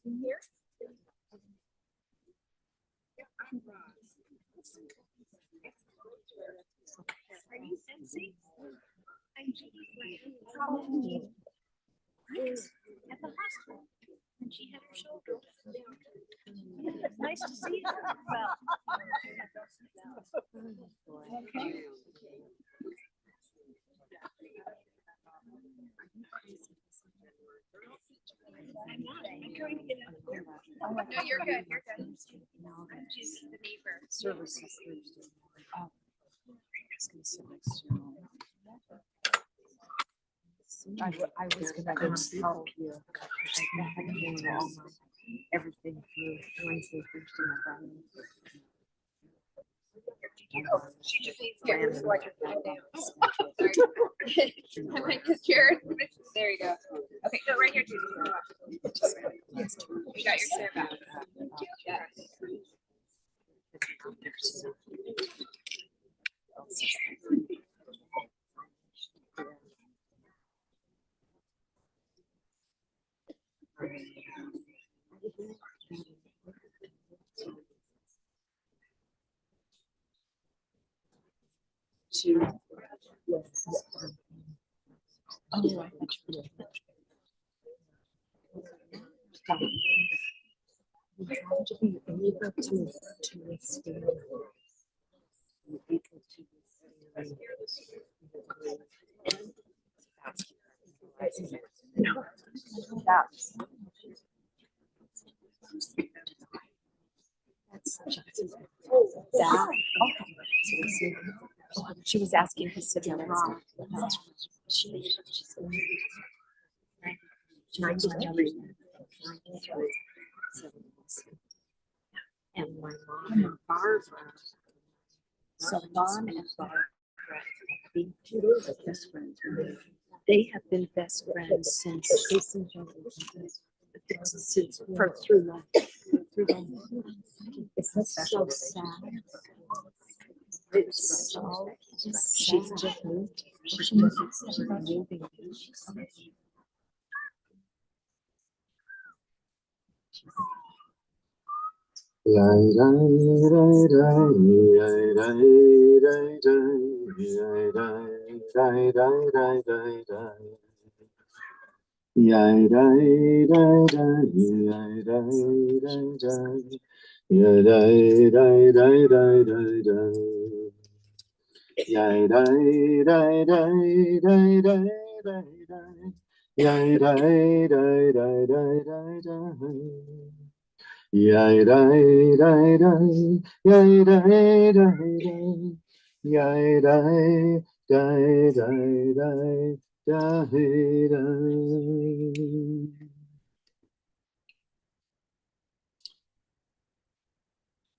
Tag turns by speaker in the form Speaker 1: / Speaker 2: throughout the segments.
Speaker 1: Here? Are you sensing? I'm Judy's at the hospital, and she had her shoulder down. It's nice to see you. Well, okay. I'm not. I'm trying to get out of there. No, you're good. You're good. I'm just the neighbor.
Speaker 2: Service is Thursday. Oh, I was going to sit next to you. I was going to go help you. I had to do everything through Wednesday, Thursday, and Friday.
Speaker 1: She just needs to get her selector down. I'm like, Jared, there you go. Okay, no, right here, Judy. You got your chair back. Yeah.
Speaker 2: Yes. Oh, we have to be able to withstand. No, that's such a that. Okay. She was asking his siblings. And my mom and Barbara. So mom and Barbara being 2 days of best friends. They have been best friends since for through life. It's so sad. It's so she's just moved. She's just moving.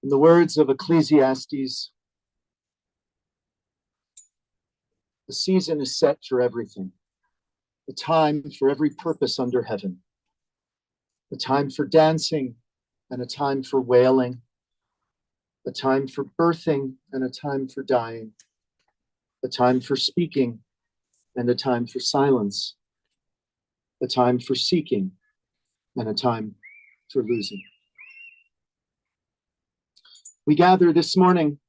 Speaker 2: In the words of Ecclesiastes, the season is set for everything, a time for every purpose under heaven, a time for dancing and a time for wailing, a time for birthing and a time for dying, a time for speaking and a time for silence, a time for seeking and a time for losing. We gather this morning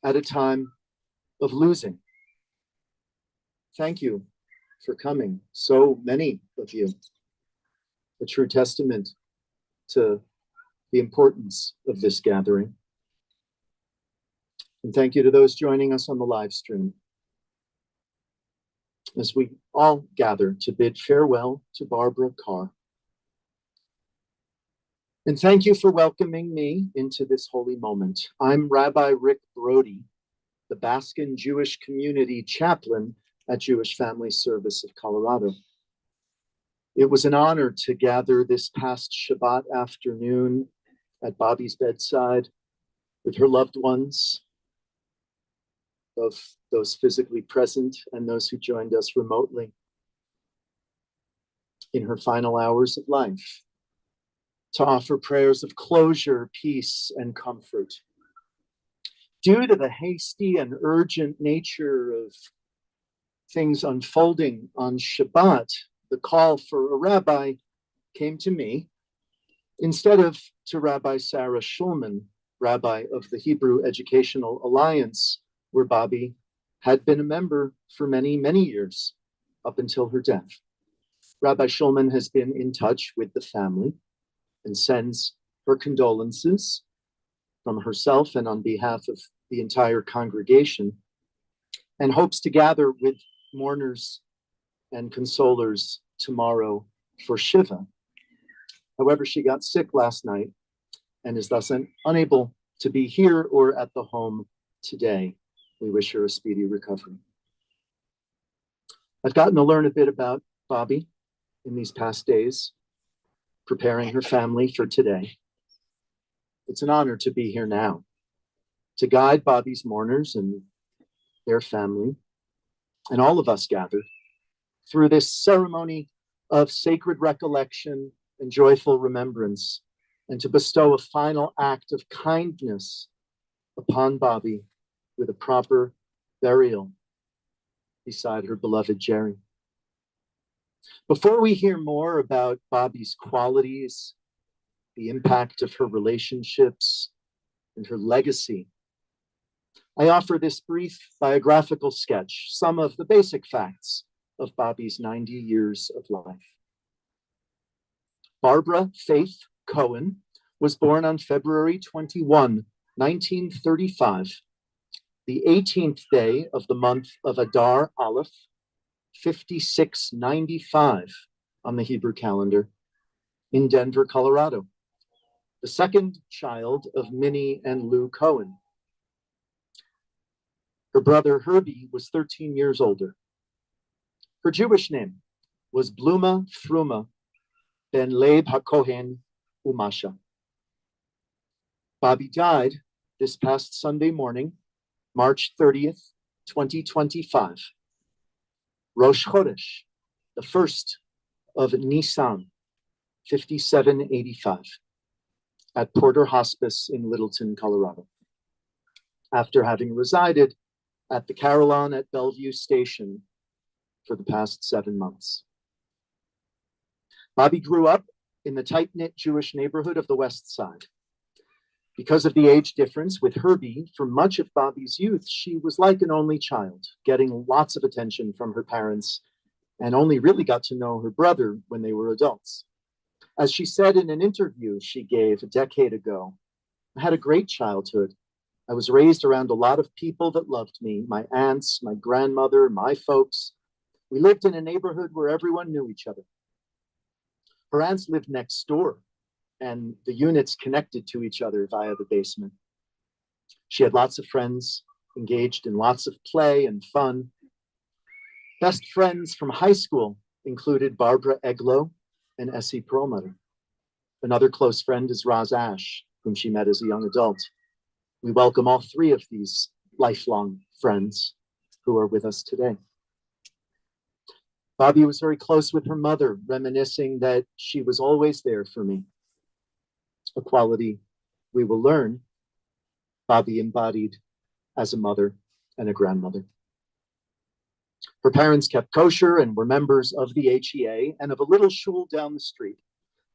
Speaker 2: at a time of losing. Thank you for coming, so many of you. A true testament to the importance of this gathering. And thank you to those joining us on the live stream as we all gather to bid farewell to Barbara Carr. And thank you for welcoming me into this holy moment. I'm Rabbi Rick Brody, the Baskin Jewish Community Chaplain at Jewish Family Service of Colorado. It was an honor to gather this past Shabbat afternoon at Bobby's bedside with her loved ones, both those physically present and those who joined us remotely in her final hours of life, to offer prayers of closure, peace, and comfort. Due to the hasty and urgent nature of things unfolding on Shabbat, the call for a rabbi came to me instead of to Rabbi Sarah Schulman, rabbi of the Hebrew Educational Alliance, where Bobby had been a member for many, many years, up until her death. Rabbi Schulman has been in touch with the family and sends her condolences from herself and on behalf of the entire congregation, and hopes to gather with mourners and consolers tomorrow for Shiva. However, she got sick last night and is thus unable to be here or at the home today. We wish her a speedy recovery. I've gotten to learn a bit about Bobby in these past days, preparing her family for today. It's an honor to be here now, to guide Bobby's mourners and their family, and all of us gathered through this ceremony of sacred recollection and joyful remembrance, and to bestow a final act of kindness upon Bobby with a proper burial beside her beloved Jerry. Before we hear more about Bobby's qualities, the impact of her relationships, and her legacy, I offer this brief biographical sketch, some of the basic facts of Bobby's 90 years of life. Barbara Faith Cohen was born on February 21, 1935, the 18th day of the month of Adar Aleph, 5695 on the Hebrew calendar, in Denver, Colorado, the second child of Minnie and Lou Cohen. Her brother Herbie was 13 years older. Her Jewish name was Bluma Fruma ben Leib HaKohen Umasha. Bobby died this past Sunday morning, March 30th, 2025, Rosh Chodesh, the first of Nisan, 5785, at Porter Hospice in Littleton, Colorado, after having resided at the Carillon at Bellevue Station for the past 7 months. Bobby grew up in the tight-knit Jewish neighborhood of the West Side. Because of the age difference with Herbie, for much of Bobby's youth, she was like an only child, getting lots of attention from her parents, and only really got to know her brother when they were adults. As she said in an interview she gave a decade ago, "I had a great childhood. I was raised around a lot of people that loved me, my aunts, my grandmother, my folks. We lived in a neighborhood where everyone knew each other." Her aunts lived next door, and the units connected to each other via the basement. She had lots of friends, engaged in lots of play and fun. Best friends from high school included Barbara Eglow and Essie Perlmutter. Another close friend is Roz Ash, whom she met as a young adult. We welcome all three of these lifelong friends who are with us today. Bobby was very close with her mother, reminiscing that she was always there for me, a quality we will learn Bobby embodied as a mother and a grandmother. Her parents kept kosher and were members of the HEA and of a little shul down the street.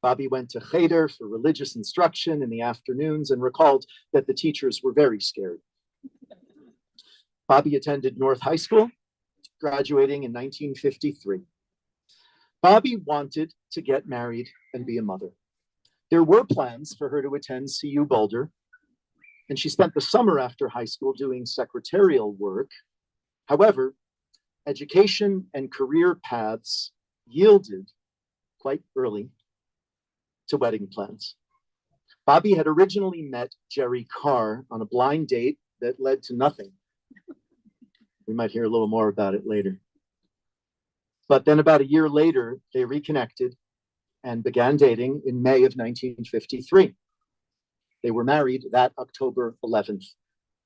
Speaker 2: Bobby went to cheder for religious instruction in the afternoons and recalled that the teachers were very scared. Bobby attended North High School, graduating in 1953. Bobby wanted to get married and be a mother. There were plans for her to attend CU Boulder, and she spent the summer after high school doing secretarial work. However, education and career paths yielded quite early to wedding plans. Bobby had originally met Jerry Carr on a blind date that led to nothing. We might hear a little more about it later. But then about a year later, they reconnected and began dating in May of 1953. They were married that October 11th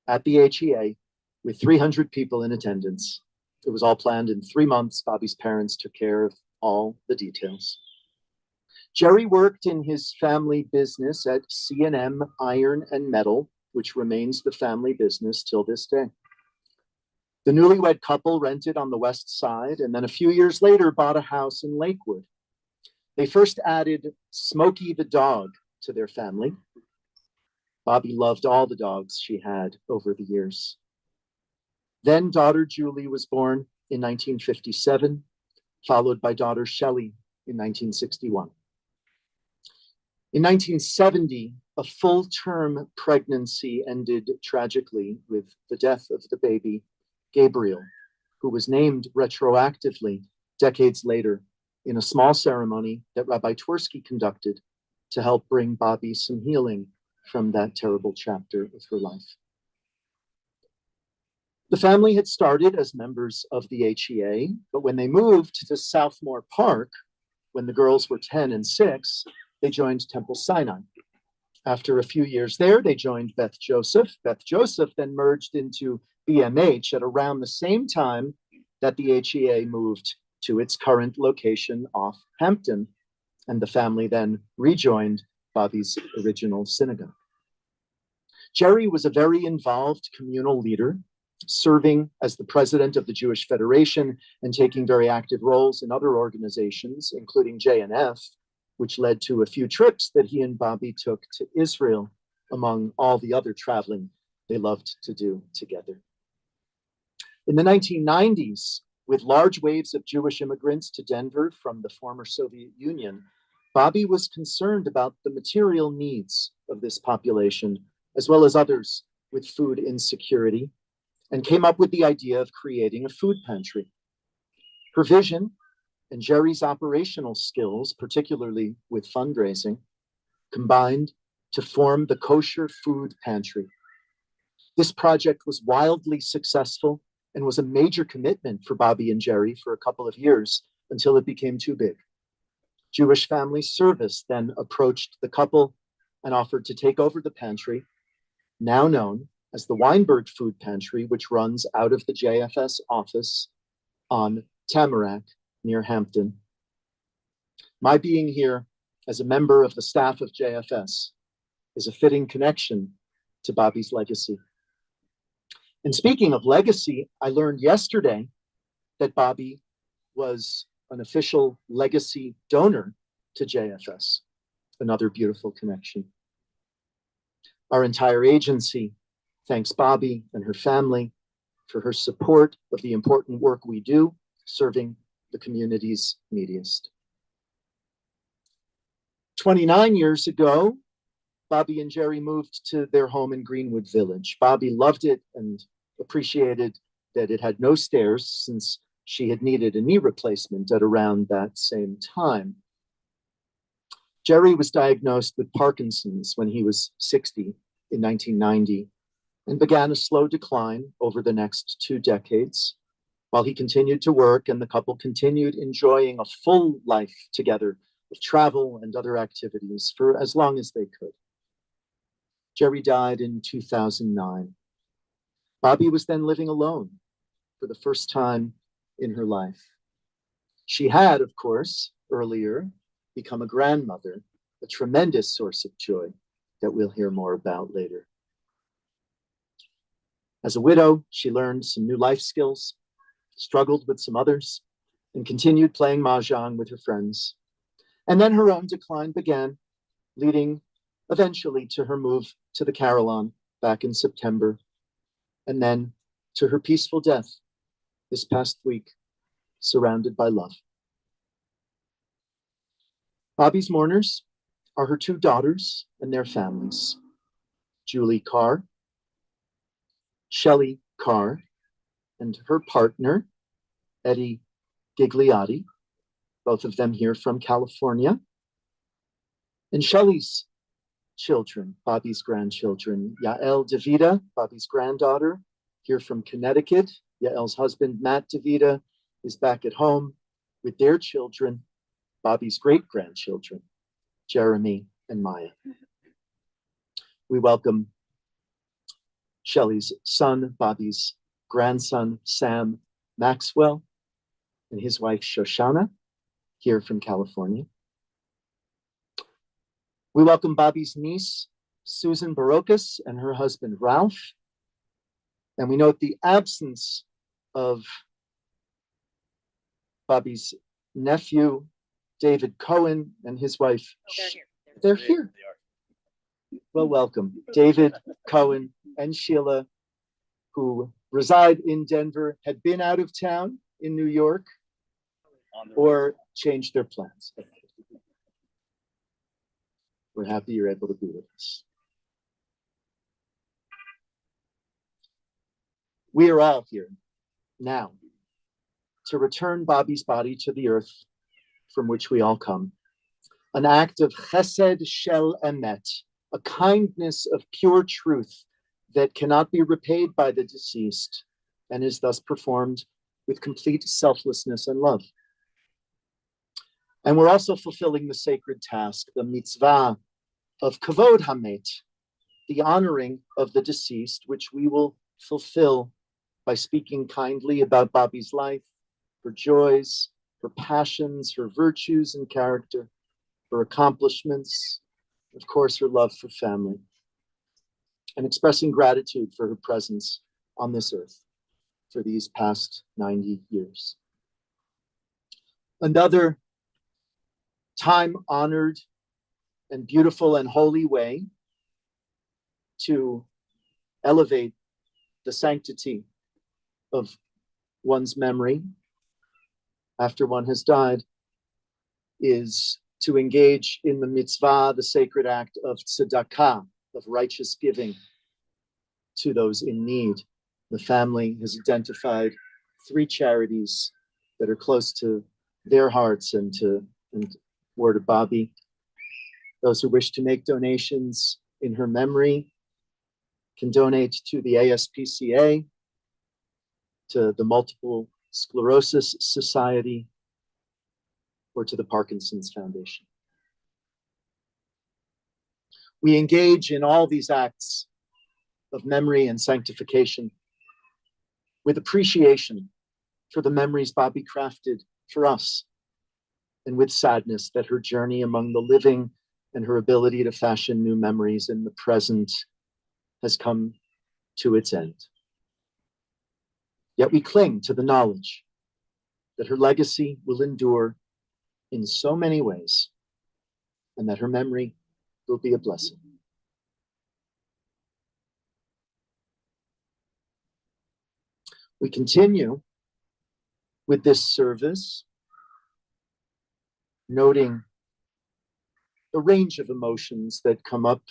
Speaker 2: at the HEA with 300 people in attendance. It was all planned in 3 months. Bobby's parents took care of all the details. Jerry worked in his family business at C&M Iron and Metal, which remains the family business till this day. The newlywed couple rented on the west side and then a few years later bought a house in Lakewood. They first added Smokey the dog to their family. Bobby loved all the dogs she had over the years. Then daughter Julie was born in 1957, followed by daughter Shelley in 1961. In 1970, a full-term pregnancy ended tragically with the death of the baby, Gabriel, who was named retroactively decades later in a small ceremony that Rabbi Twersky conducted to help bring Bobby some healing from that terrible chapter of her life. The family had started as members of the HEA, but when they moved to Southmore Park, when the girls were 10 and 6, they joined Temple Sinai. After a few years there, they joined Beth Joseph. Beth Joseph then merged into BMH at around the same time that the HEA moved to its current location off Hampton, and the family then rejoined Bobby's original synagogue. Jerry was a very involved communal leader, serving as the president of the Jewish Federation and taking very active roles in other organizations, including JNF, which led to a few trips that he and Bobby took to Israel, among all the other traveling they loved to do together. In the 1990s, with large waves of Jewish immigrants to Denver from the former Soviet Union, Bobby was concerned about the material needs of this population, as well as others with food insecurity, and came up with the idea of creating a food pantry. Her vision and Jerry's operational skills, particularly with fundraising, combined to form the Kosher Food Pantry. This project was wildly successful and was a major commitment for Bobby and Jerry for a couple of years until it became too big. Jewish Family Service then approached the couple and offered to take over the pantry, now known as the Weinberg Food Pantry, which runs out of the JFS office on Tamarack near Hampton. My being here as a member of the staff of JFS is a fitting connection to Bobby's legacy. And speaking of legacy, I learned yesterday that Bobby was an official legacy donor to JFS, another beautiful connection. Our entire agency thanks Bobby and her family for her support of the important work we do, serving the community's neediest. 29 years ago, Bobby and Jerry moved to their home in Greenwood Village. Bobby loved it and appreciated that it had no stairs since she had needed a knee replacement at around that same time. Jerry was diagnosed with Parkinson's when he was 60 in 1990 and began a slow decline over the next 2 decades while he continued to work and the couple continued enjoying a full life together of travel and other activities for as long as they could. Jerry died in 2009. Bobby was then living alone for the first time in her life. She had, of course, earlier become a grandmother, a tremendous source of joy that we'll hear more about later. As a widow, she learned some new life skills, struggled with some others, and continued playing mahjong with her friends. And then her own decline began, leading eventually to her move to the Carillon back in September, and then to her peaceful death this past week, surrounded by love. Bobby's mourners are her 2 daughters and their families, Julie Carr, Shelley Carr, and her partner, Eddie Gigliotti, both of them here from California, and Shelley's children, Bobby's grandchildren, Yael DeVita, Bobby's granddaughter, here from Connecticut. Yael's husband, Matt DeVita, is back at home with their children, Bobby's great-grandchildren, Jeremy and Maya. We welcome Shelley's son, Bobby's grandson, Sam Maxwell, and his wife, Shoshana, here from California. We welcome Bobby's niece, Susan Barocas, and her husband, Ralph. And we note the absence of Bobby's nephew, David Cohen, and his wife. They're here. Well, welcome. David Cohen and Sheila, who reside in Denver, had been out of town in New York or changed their plans. We're happy you're able to be with us. We are all here now to return Bobby's body to the earth from which we all come. An act of chesed shel emet, a kindness of pure truth that cannot be repaid by the deceased and is thus performed with complete selflessness and love. And we're also fulfilling the sacred task, the mitzvah of kavod hamet, the honoring of the deceased, which we will fulfill by speaking kindly about Bobby's life, her joys, her passions, her virtues and character, her accomplishments, of course, her love for family, and expressing gratitude for her presence on this earth for these past 90 years. Another time-honored and beautiful and holy way to elevate the sanctity of one's memory after one has died is to engage in the mitzvah, the sacred act of tzedakah, of righteous giving to those in need. The family has identified 3 charities that are close to their hearts and word of Bobby. Those who wish to make donations in her memory can donate to the ASPCA, to the Multiple Sclerosis Society, or to the Parkinson's Foundation. We engage in all these acts of memory and sanctification with appreciation for the memories Bobby crafted for us, and with sadness that her journey among the living and her ability to fashion new memories in the present has come to its end. Yet we cling to the knowledge that her legacy will endure in so many ways, and that her memory will be a blessing. We continue with this service, noting the range of emotions that come up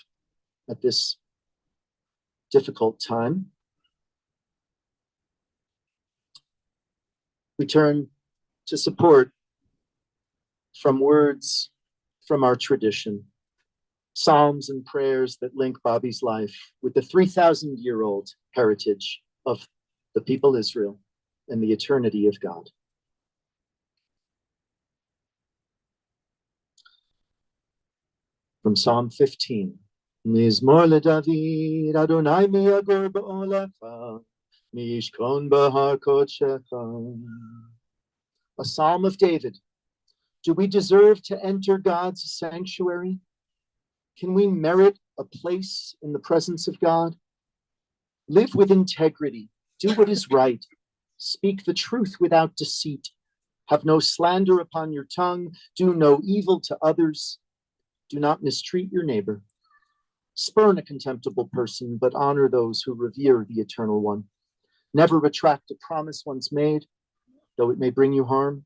Speaker 2: at this difficult time. We turn to support from words from our tradition, psalms and prayers that link Bobby's life with the 3,000-year-old heritage of the people Israel and the eternity of God. From Psalm 15, Mizmor leDavid, Adonai mi yagor ba'olecha, mi yishkon b'har kodshecha. A Psalm of David. Do we deserve to enter God's sanctuary? Can we merit a place in the presence of God? Live with integrity. Do what is right. Speak the truth without deceit. Have no slander upon your tongue. Do no evil to others. Do not mistreat your neighbor. Spurn a contemptible person, but honor those who revere the Eternal One. Never retract a promise once made, though it may bring you harm.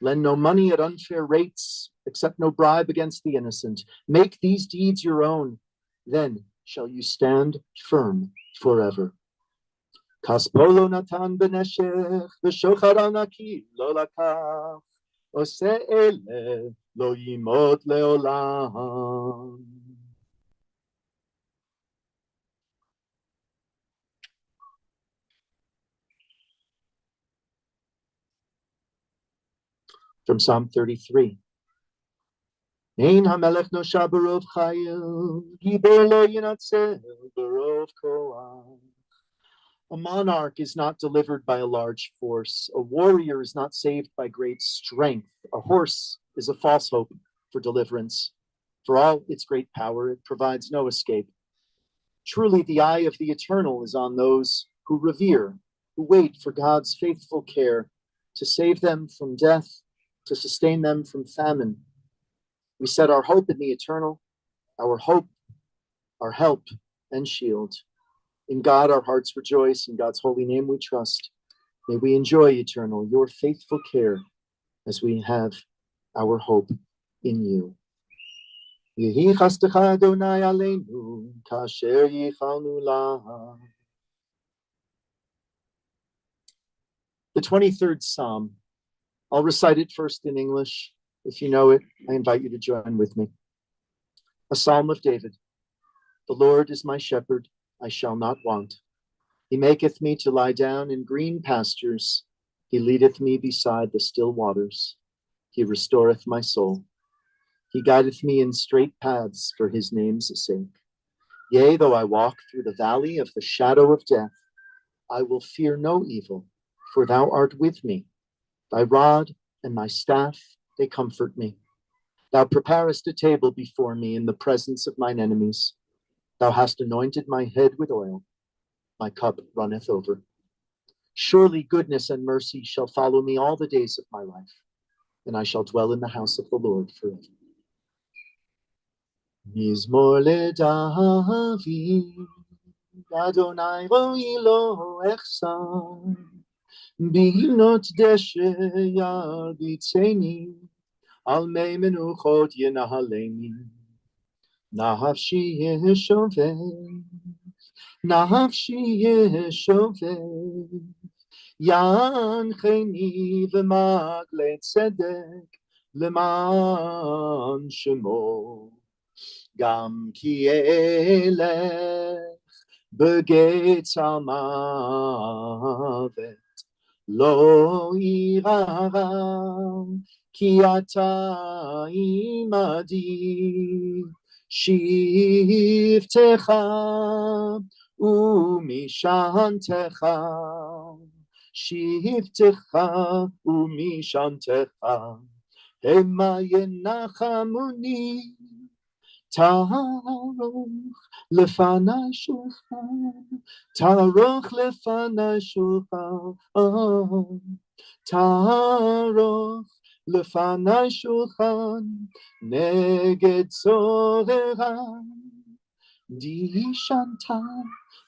Speaker 2: Lend no money at unfair rates. Accept no bribe against the innocent. Make these deeds your own. Then shall you stand firm forever. Kaspolo natan beneshech, v'shochad al naki lo lakach, ose ele lo yimot leolam. From Psalm 33. Ein hamelech nosha barov chayil, giber lo yinatzel barov koach. A monarch is not delivered by a large force. A warrior is not saved by great strength. A horse is a false hope for deliverance. For all its great power, it provides no escape. Truly, the eye of the Eternal is on those who revere who wait for God's faithful care to save them from death, to sustain them from famine. We set our hope in the eternal, our hope, our help, and shield. In God our hearts rejoice, in God's holy name we trust. May we enjoy, Eternal, your faithful care as we have our hope in you. Yehi chastecha Adonai aleinu, kasher yichalnu la. The 23rd Psalm. I'll recite it first in English. If you know it, I invite you to join with me. A Psalm of David. The Lord is my shepherd, I shall not want. He maketh me to lie down in green pastures. He leadeth me beside the still waters. He restoreth my soul. He guideth me in straight paths for his name's sake. Yea, though I walk through the valley of the shadow of death, I will fear no evil, for thou art with me. Thy rod and thy staff, they comfort me. Thou preparest a table before me in the presence of mine enemies. Thou hast anointed my head with oil. My cup runneth over. Surely goodness and mercy shall follow me all the days of my life, and I shall dwell in the house of the Lord forever. Mizmor leDavid, Adonai roi lo echsan, Binot deshe yarbitzeni, Al mei menuchot yenahaleni. Nafshi yeshoveh, Nafshi yeshoveh, Yancheni v'magle tzedek, Leman shemo. Gam ki elech begetz almavet lo irara ki ata imadi shivtecha umishantecha shivtecha umishantecha hema yenachamuni Taroch lefanai shulchan, Taroch lefanai shulchan, Taroch lefanai shulchan, neged zorera, Dishanta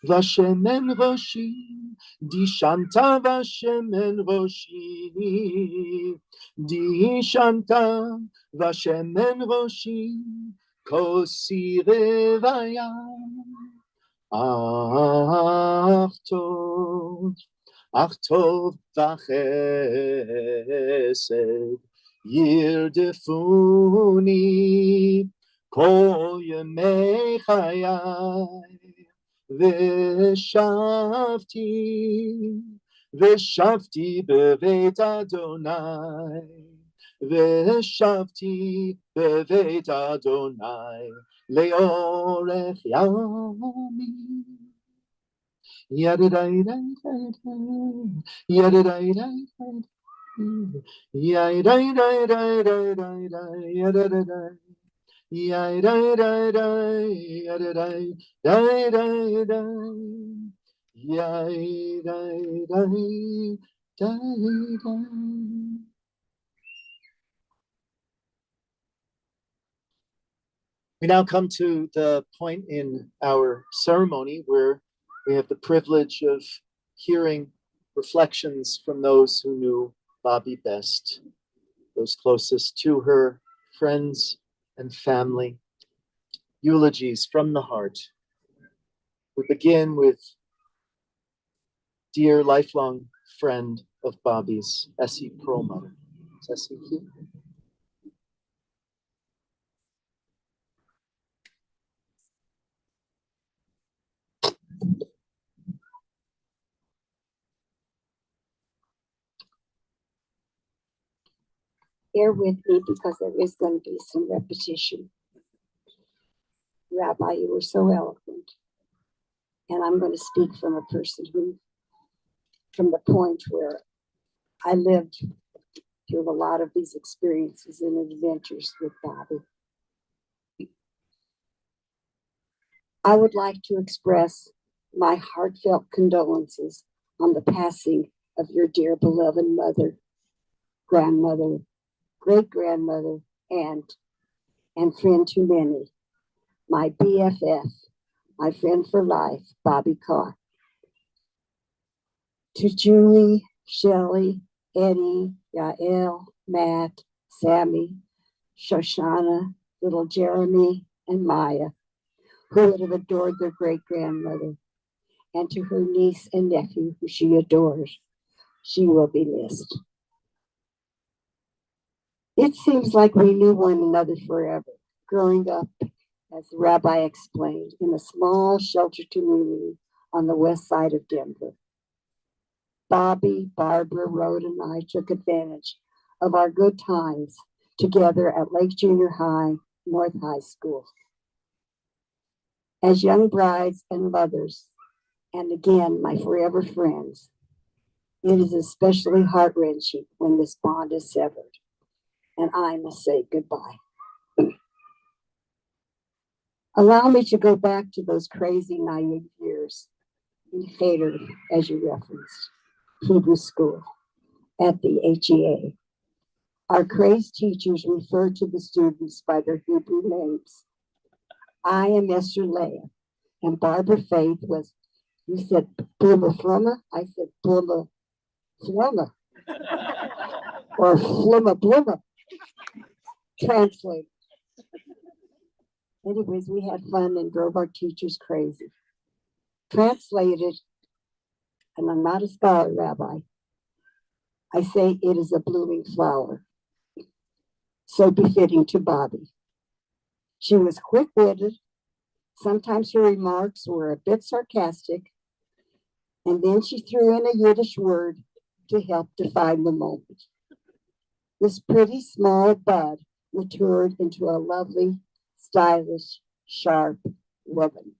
Speaker 2: vashemen roshi, Dishanta vashemen roshi, Dishanta vashemen roshi. Kosi revaya, ach tov v'chesed, yirdefuni, kol yemei chayai, v'shavti beveit Adonai. Veshavti beveit Adonai leorech yamim. Yadidai dai yadidai dai yadidai dai yadidai yadidai dai yadidai dai. We now come to the point in our ceremony where we have the privilege of hearing reflections from those who knew Bobby best, those closest to her, friends and family. Eulogies from the heart. We begin with dear lifelong friend of Bobby's, Essie Perlmutter. Is Essie here?
Speaker 3: Bear with me because there is going to be some repetition. Rabbi, you were so eloquent. And I'm going to speak from a person who, from the point where I lived through a lot of these experiences and adventures with Bobby. I would like to express my heartfelt condolences on the passing of your dear beloved mother, grandmother, great-grandmother, aunt, and friend to many, my BFF, my friend for life, Bobby Carr. To Julie, Shelley, Eddie, Yael, Matt, Sammy, Shoshana, little Jeremy, and Maya, who would have adored their great-grandmother, and to her niece and nephew, who she adores, she will be missed. It seems like we knew one another forever, growing up, as the rabbi explained, in a small sheltered community on the west side of Denver. Bobby, Barbara, Rhoda, and I took advantage of our good times together at Lake Junior High, North High School. As young brides and mothers, and again, my forever friends, it is especially heart-wrenching when this bond is severed, and I must say goodbye. Allow me to go back to those crazy, naive years in Cheder, as you referenced, Hebrew school at the HEA. Our crazed teachers referred to the students by their Hebrew names. I am Esther Leah, and Barbara Faith was, you said Bluma Flumma, I said Bluma Flumma, or Flumma Bluma, translate. Anyways, we had fun and drove our teachers crazy. Translated, and I'm not a scholar, Rabbi, I say it is a blooming flower, so befitting to Bobby. She was quick-witted. Sometimes her remarks were a bit sarcastic, and then she threw in a Yiddish word to help define the moment. This pretty small bud matured into a lovely, stylish, sharp woman.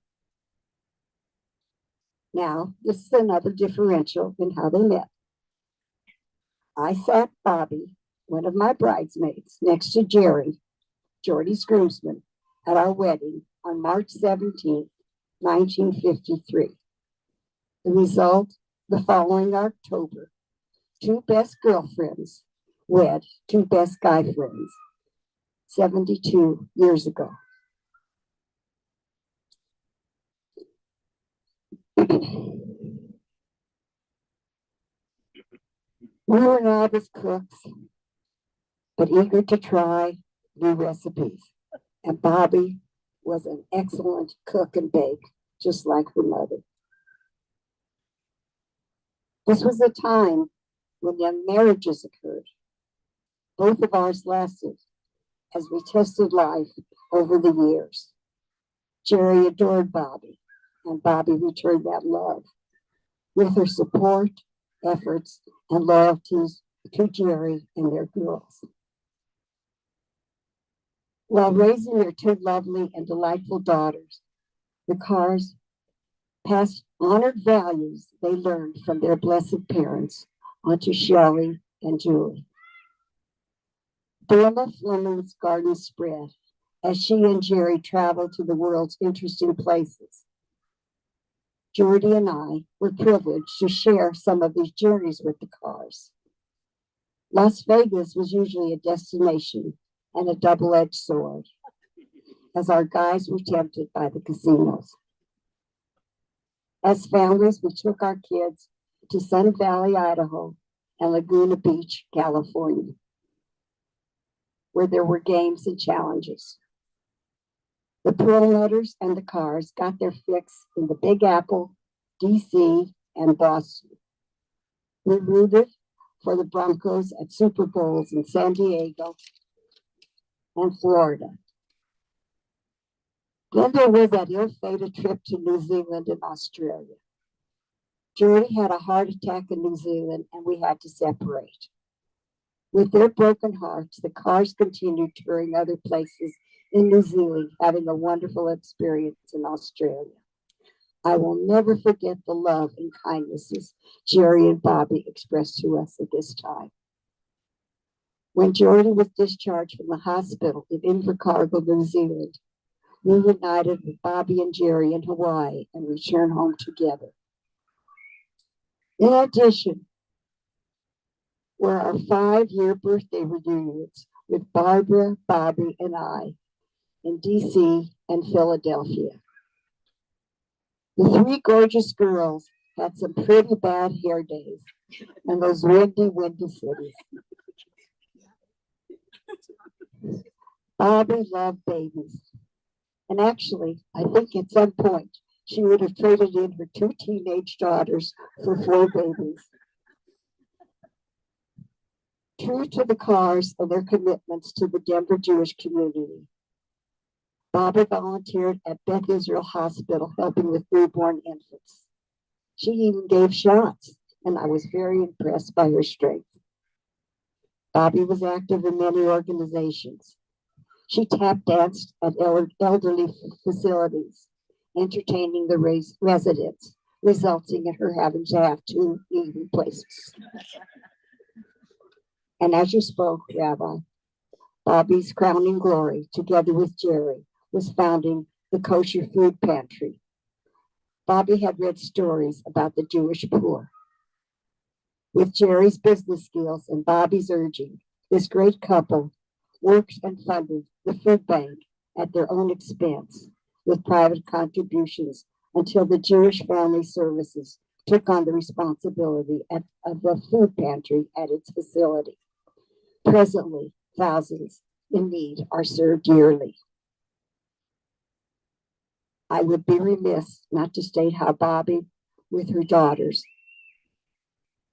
Speaker 3: Now, this is another differential in how they met. I sat Bobby, one of my bridesmaids, next to Jerry, Jordy's groomsman, at our wedding on March 17th, 1953. The result, the following October, two best girlfriends wed two best guy friends 72 years ago. We were novice cooks, but eager to try new recipes. And Bobby was an excellent cook and bake, just like her mother. This was a time when young marriages occurred. Both of ours lasted as we tested life over the years. Jerry adored Bobby, and Bobby returned that love with her support, efforts, and loyalties to Jerry and their girls. While raising their two lovely and delightful daughters, the Carrs passed honored values they learned from their blessed parents onto Shelley and Julie. Bluma Fleming's garden spread as she and Jerry traveled to the world's interesting places. Jordy and I were privileged to share some of these journeys with the Carrs. Las Vegas was usually a destination and a double-edged sword, as our guys were tempted by the casinos. As families, we took our kids to Sun Valley, Idaho, and Laguna Beach, California, where there were games and challenges. The Perlmutters and the Carrs got their fix in the Big Apple, DC, and Boston. We rooted for the Broncos at Super Bowls in San Diego and Florida. Then there was that ill-fated trip to New Zealand and Australia. Jordy had a heart attack in New Zealand, and we had to separate. With their broken hearts, the Carrs continued touring other places in New Zealand, having a wonderful experience in Australia. I will never forget the love and kindnesses Jerry and Bobby expressed to us at this time. When Jordy was discharged from the hospital in Invercargill, New Zealand, we reunited with Bobby and Jerry in Hawaii and returned home together. In addition, were our 5-year birthday reunions with Barbara, Bobby, and I in DC and Philadelphia. The 3 gorgeous girls had some pretty bad hair days in those windy cities. Bobby loved babies. And actually, I think at some point, she would have traded in her 2 teenage daughters for 4 babies. True to the Carrs and their commitments to the Denver Jewish community, Bobby volunteered at Beth Israel Hospital helping with newborn infants. She even gave shots, and I was very impressed by her strength. Bobby was active in many organizations. She tap danced at elderly facilities, entertaining the residents, resulting in her having to have 2 knee replacements. And as you spoke, Rabbi, Bobby's crowning glory, together with Jerry, was founding the Kosher Food Pantry. Bobby had read stories about the Jewish poor. With Jerry's business skills and Bobby's urging, this great couple worked and funded the food bank at their own expense with private contributions until the Jewish Family Services took on the responsibility of the food pantry at its facility. Presently, thousands in need are served yearly. I would be remiss not to state how Bobby, with her daughters,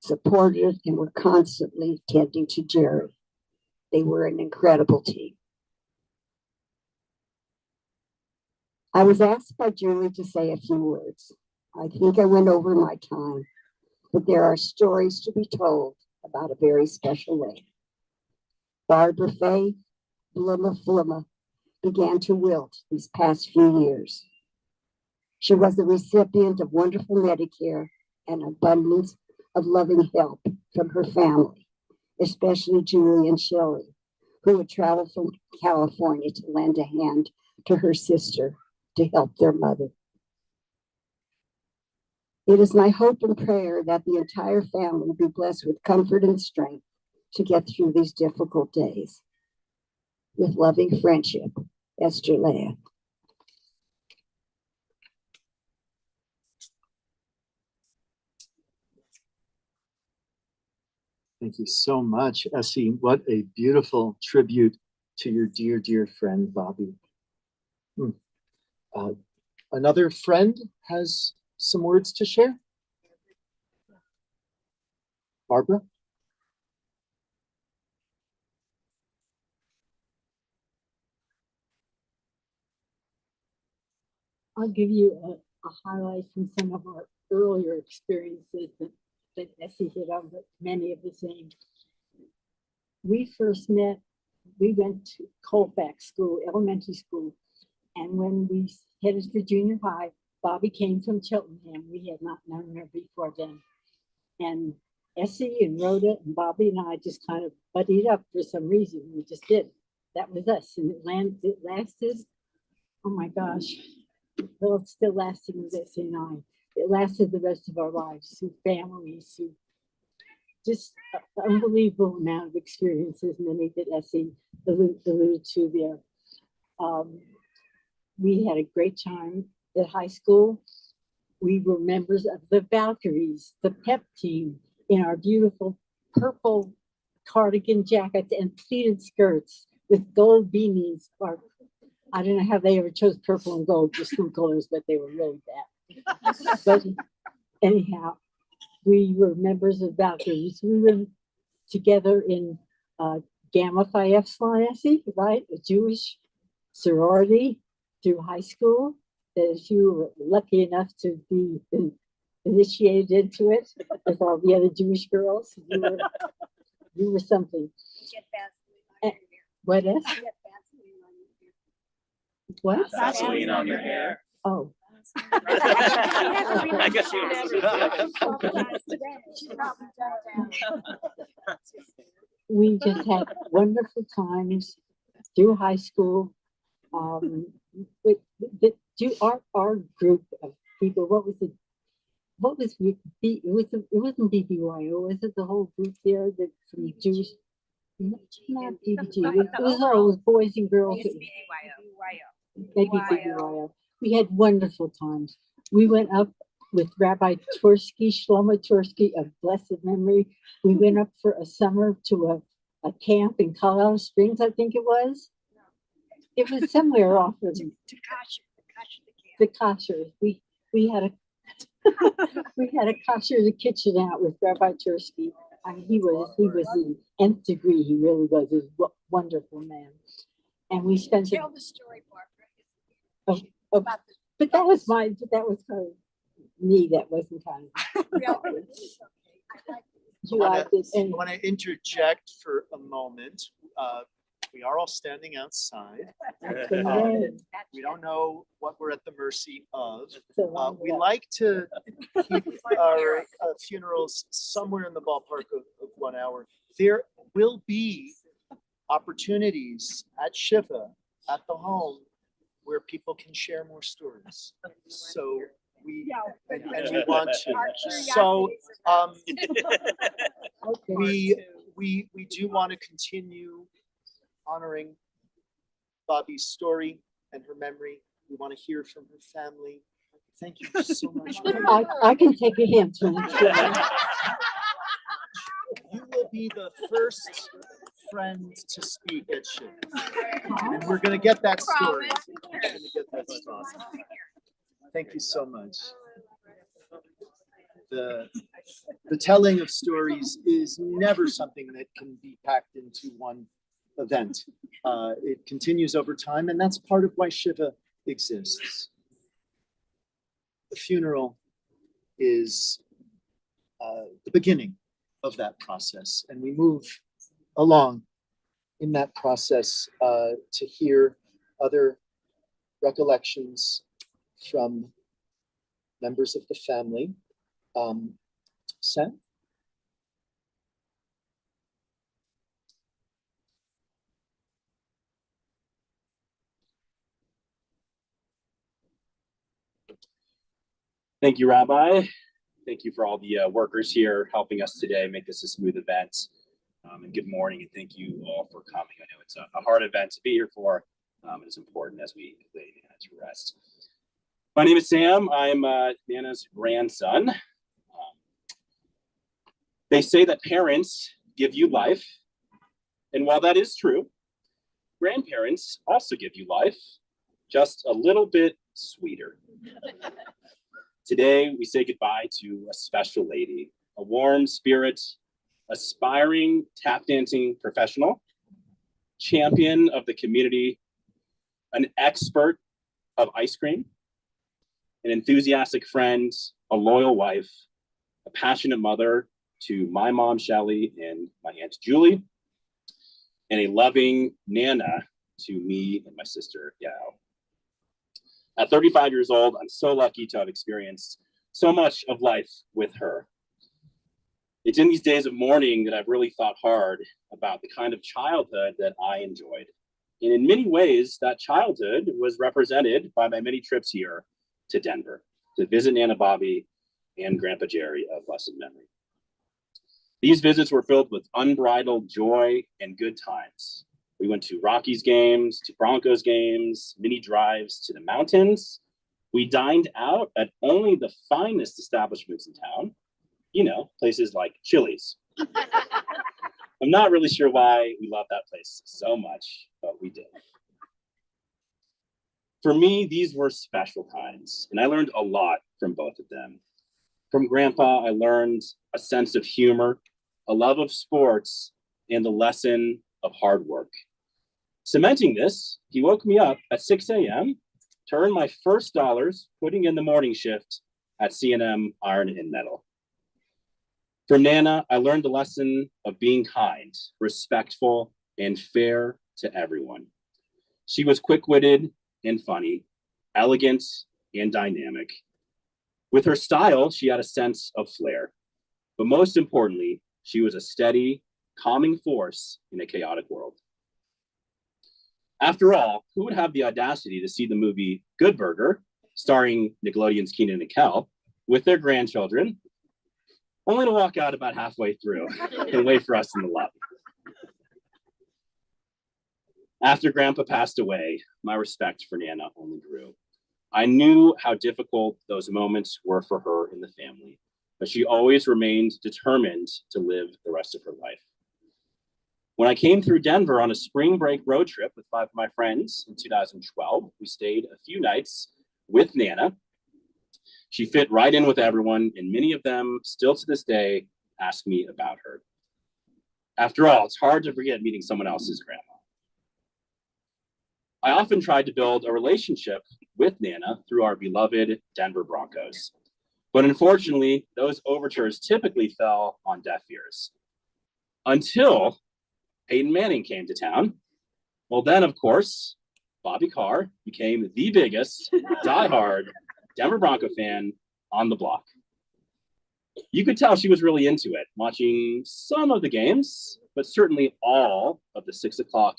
Speaker 3: supported and were constantly tending to Jerry. They were an incredible team. I was asked by Julie to say a few words. I think I went over my time, but there are stories to be told about a very special lady. Barbara Faye Flumma began to wilt these past few years. She was the recipient of wonderful Medicare and abundance of loving help from her family, especially Julie and Shelley, who would travel from California to lend a hand to her sister to help their mother. It is my hope and prayer that the entire family be blessed with comfort and strength to get through these difficult days. With loving friendship, Esther Leah.
Speaker 2: Thank you so much, Essie. What a beautiful tribute to your dear, dear friend, Bobby. Another friend has some words to share. Barbara?
Speaker 4: I'll give you a highlight from some of our earlier experiences that Essie hit on, but many of the same. We first met, we went to Colfax School, elementary school, and when we headed for junior high, Bobby came from Cheltenham. We had not known her before then. And Essie and Rhoda and Bobby and I just kind of buddied up for some reason. We just did. That was us. And it lasted, oh my gosh. Well, it's still lasting with Essie and I. It lasted the rest of our lives, through families, through just an unbelievable amount of experiences, many that Essie alluded to there. We had a great time at high school. We were members of the Valkyries, the pep team, in our beautiful purple cardigan jackets and pleated skirts with gold beanies. I don't know how they ever chose purple and gold, just school colors, but they were really bad. But anyhow, we were members of Valkyries. We were together in Gamma Phi Epsilon Essie, right? A Jewish sorority through high school. That if you were lucky enough to be initiated into it with all the other Jewish girls, you were something.
Speaker 1: Get Vaseline on your hair.
Speaker 4: What else?
Speaker 1: Get Vaseline on your hair.
Speaker 4: What?
Speaker 5: Vaseline on your hair.
Speaker 4: Oh.
Speaker 5: I guess you
Speaker 4: We just had wonderful times through high school. With our group of people, what was it? what was it wasn't BBYO, was it the whole group there that from the Jewish? Not BBG, it was all boys and girls. Maybe BBYO. We had wonderful times. We went up with Rabbi Tursky, Shlomo Tursky of blessed memory. We went up for a summer to a camp in Colorado Springs, I think it was. It was somewhere off of the kosher. We had a we had a kosher the kitchen out with Rabbi Tursky. He was the nth degree. He really was a wonderful man. And we spent.
Speaker 1: Tell the story, Barbara.
Speaker 4: About the, but that was kind of me. That wasn't kind of.
Speaker 2: I want to interject for a moment. We are all standing outside. We don't know what we're at the mercy of. We like to keep our funerals somewhere in the ballpark of 1 hour. There will be opportunities at Shiva, at the home, where people can share more stories. So we want to. So we do want to continue honoring Bobby's story and her memory. We want to hear from her family. Thank you so much.
Speaker 4: I can take a hint from
Speaker 2: You will be the first friend to speak at Shiva. And we're going to get that story. We're going to get that story. Thank you so much. The telling of stories is never something that can be packed into one event. It continues over time, and that's part of why Shiva exists. The funeral is the beginning of that process, and we move along in that process to hear other recollections from members of the family. Sam?
Speaker 5: Thank you, Rabbi. Thank you for all the workers here helping us today make this a smooth event. And good morning, and thank you all for coming. I know it's a hard event to be here for. It's important as we lay Nana to rest. My name is Sam. I'm Nana's grandson. They say that parents give you life. And while that is true, grandparents also give you life, just a little bit sweeter. Today, we say goodbye to a special lady, a warm spirit, aspiring tap dancing professional, champion of the community, an expert of ice cream, an enthusiastic friend, a loyal wife, a passionate mother to my mom, Shelly, and my Aunt Julie, and a loving Nana to me and my sister, Yao. At 35 years old, I'm so lucky to have experienced so much of life with her. It's in these days of mourning that I've really thought hard about the kind of childhood that I enjoyed. And in many ways, that childhood was represented by my many trips here to Denver to visit Nana Bobby and Grandpa Jerry of blessed memory. These visits were filled with unbridled joy and good times. We went to Rockies games, to Broncos games, mini drives to the mountains. We dined out at only the finest establishments in town, you know, places like Chili's. I'm not really sure why we love that place so much, but we did. For me, these were special times, and I learned a lot from both of them. From Grandpa, I learned a sense of humor, a love of sports, and the lesson of hard work. Cementing this, he woke me up at 6 a.m. to earn my first dollars putting in the morning shift at C&M Iron and Metal. From Nana, I learned the lesson of being kind, respectful, and fair to everyone. She was quick-witted and funny, elegant and dynamic. With her style, she had a sense of flair. But most importantly, she was a steady, calming force in a chaotic world. After all, who would have the audacity to see the movie Good Burger, starring Nickelodeon's Kenan and Kel, with their grandchildren, only to walk out about halfway through and wait for us in the lobby. After Grandpa passed away, my respect for Nana only grew. I knew how difficult those moments were for her and the family, but she always remained determined to live the rest of her life. When I came through Denver on a spring break road trip with 5 of my friends in 2012, we stayed a few nights with Nana. She fit right in with everyone, and many of them still to this day ask me about her. After all, it's hard to forget meeting someone else's grandma. I often tried to build a relationship with Nana through our beloved Denver Broncos. But unfortunately, those overtures typically fell on deaf ears. Until Peyton Manning came to town. Well, then, of course, Bobby Carr became the biggest diehard Denver Bronco fan on the block. You could tell she was really into it, watching some of the games, but certainly all of the 6 o'clock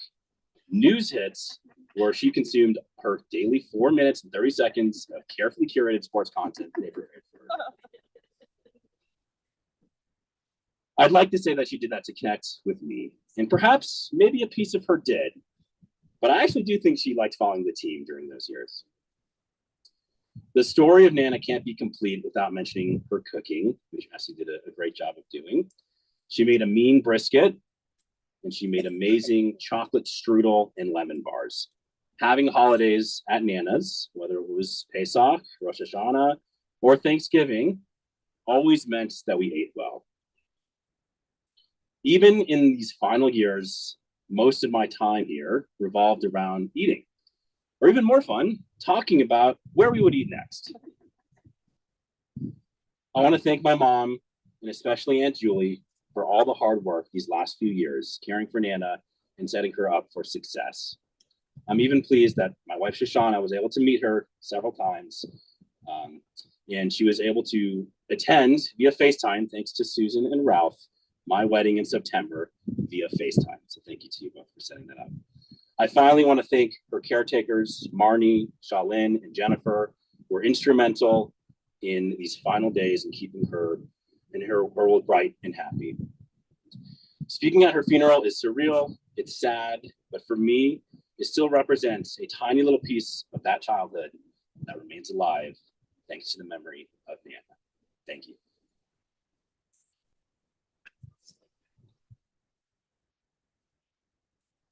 Speaker 5: news hits where she consumed her daily 4 minutes and 30 seconds of carefully curated sports content they prepared for her. I'd like to say that she did that to connect with me, and perhaps maybe a piece of her did, but I actually do think she liked following the team during those years. The story of Nana can't be complete without mentioning her cooking, which Essie did a great job of doing. She made a mean brisket, and she made amazing chocolate strudel and lemon bars. Having holidays at Nana's, whether it was Pesach, Rosh Hashanah, or Thanksgiving, always meant that we ate well. Even in these final years, most of my time here revolved around eating, or even more fun, talking about where we would eat next. I want to thank my mom, and especially Aunt Julie, for all the hard work these last few years, caring for Nana and setting her up for success. I'm even pleased that my wife Shoshana was able to meet her several times, and she was able to attend via FaceTime, thanks to Susan and Ralph, my wedding in September via FaceTime. So thank you to you both for setting that up. I finally want to thank her caretakers, Marnie, Shalyn, and Jennifer, who were instrumental in these final days in keeping her and her world bright and happy. Speaking at her funeral is surreal, it's sad, but for me, it still represents a tiny little piece of that childhood that remains alive thanks to the memory of Nana. Thank you.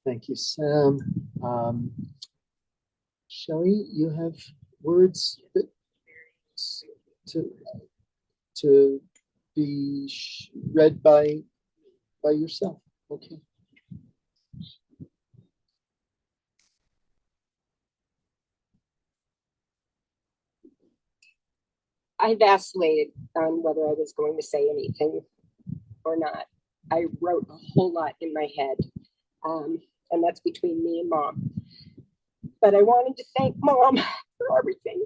Speaker 2: Thank you, Sam. Shelley, you have words that, to be read by yourself. Okay.
Speaker 6: I vacillated on whether I was going to say anything or not. I wrote a whole lot in my head, and that's between me and Mom. But I wanted to thank Mom for everything.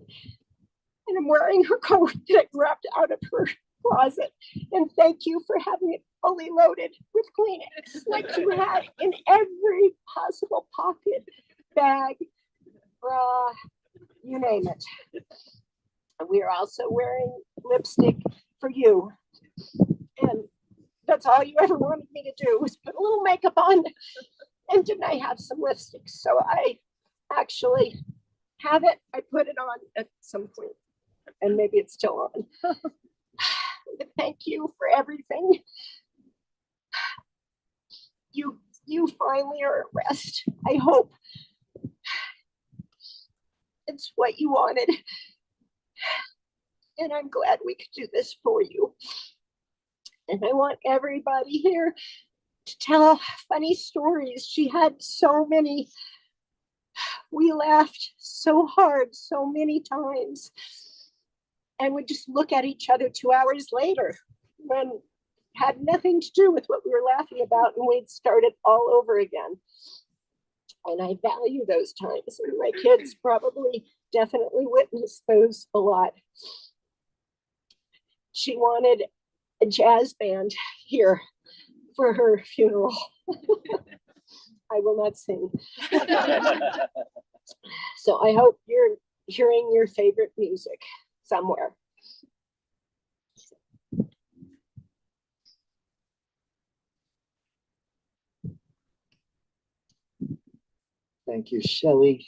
Speaker 6: And I'm wearing her coat that I grabbed out of her closet. And thank you for having it fully loaded with Kleenex, like you had in every possible pocket, bag, bra, you name it. And we are also wearing lipstick for you. And that's all you ever wanted me to do was put a little makeup on. And didn't I have some lipstick? So I actually have it. I put it on at some point, and maybe it's still on. But thank you for everything. You finally are at rest. I hope it's what you wanted. And I'm glad we could do this for you. And I want everybody here to tell funny stories. She had so many. We laughed so hard so many times. And we'd just look at each other 2 hours later when it had nothing to do with what we were laughing about, and we'd start it all over again. And I value those times, and my kids probably definitely witnessed those a lot. She wanted a jazz band here for her funeral. I will not sing. So I hope you're hearing your favorite music somewhere.
Speaker 2: Thank you, Shelley.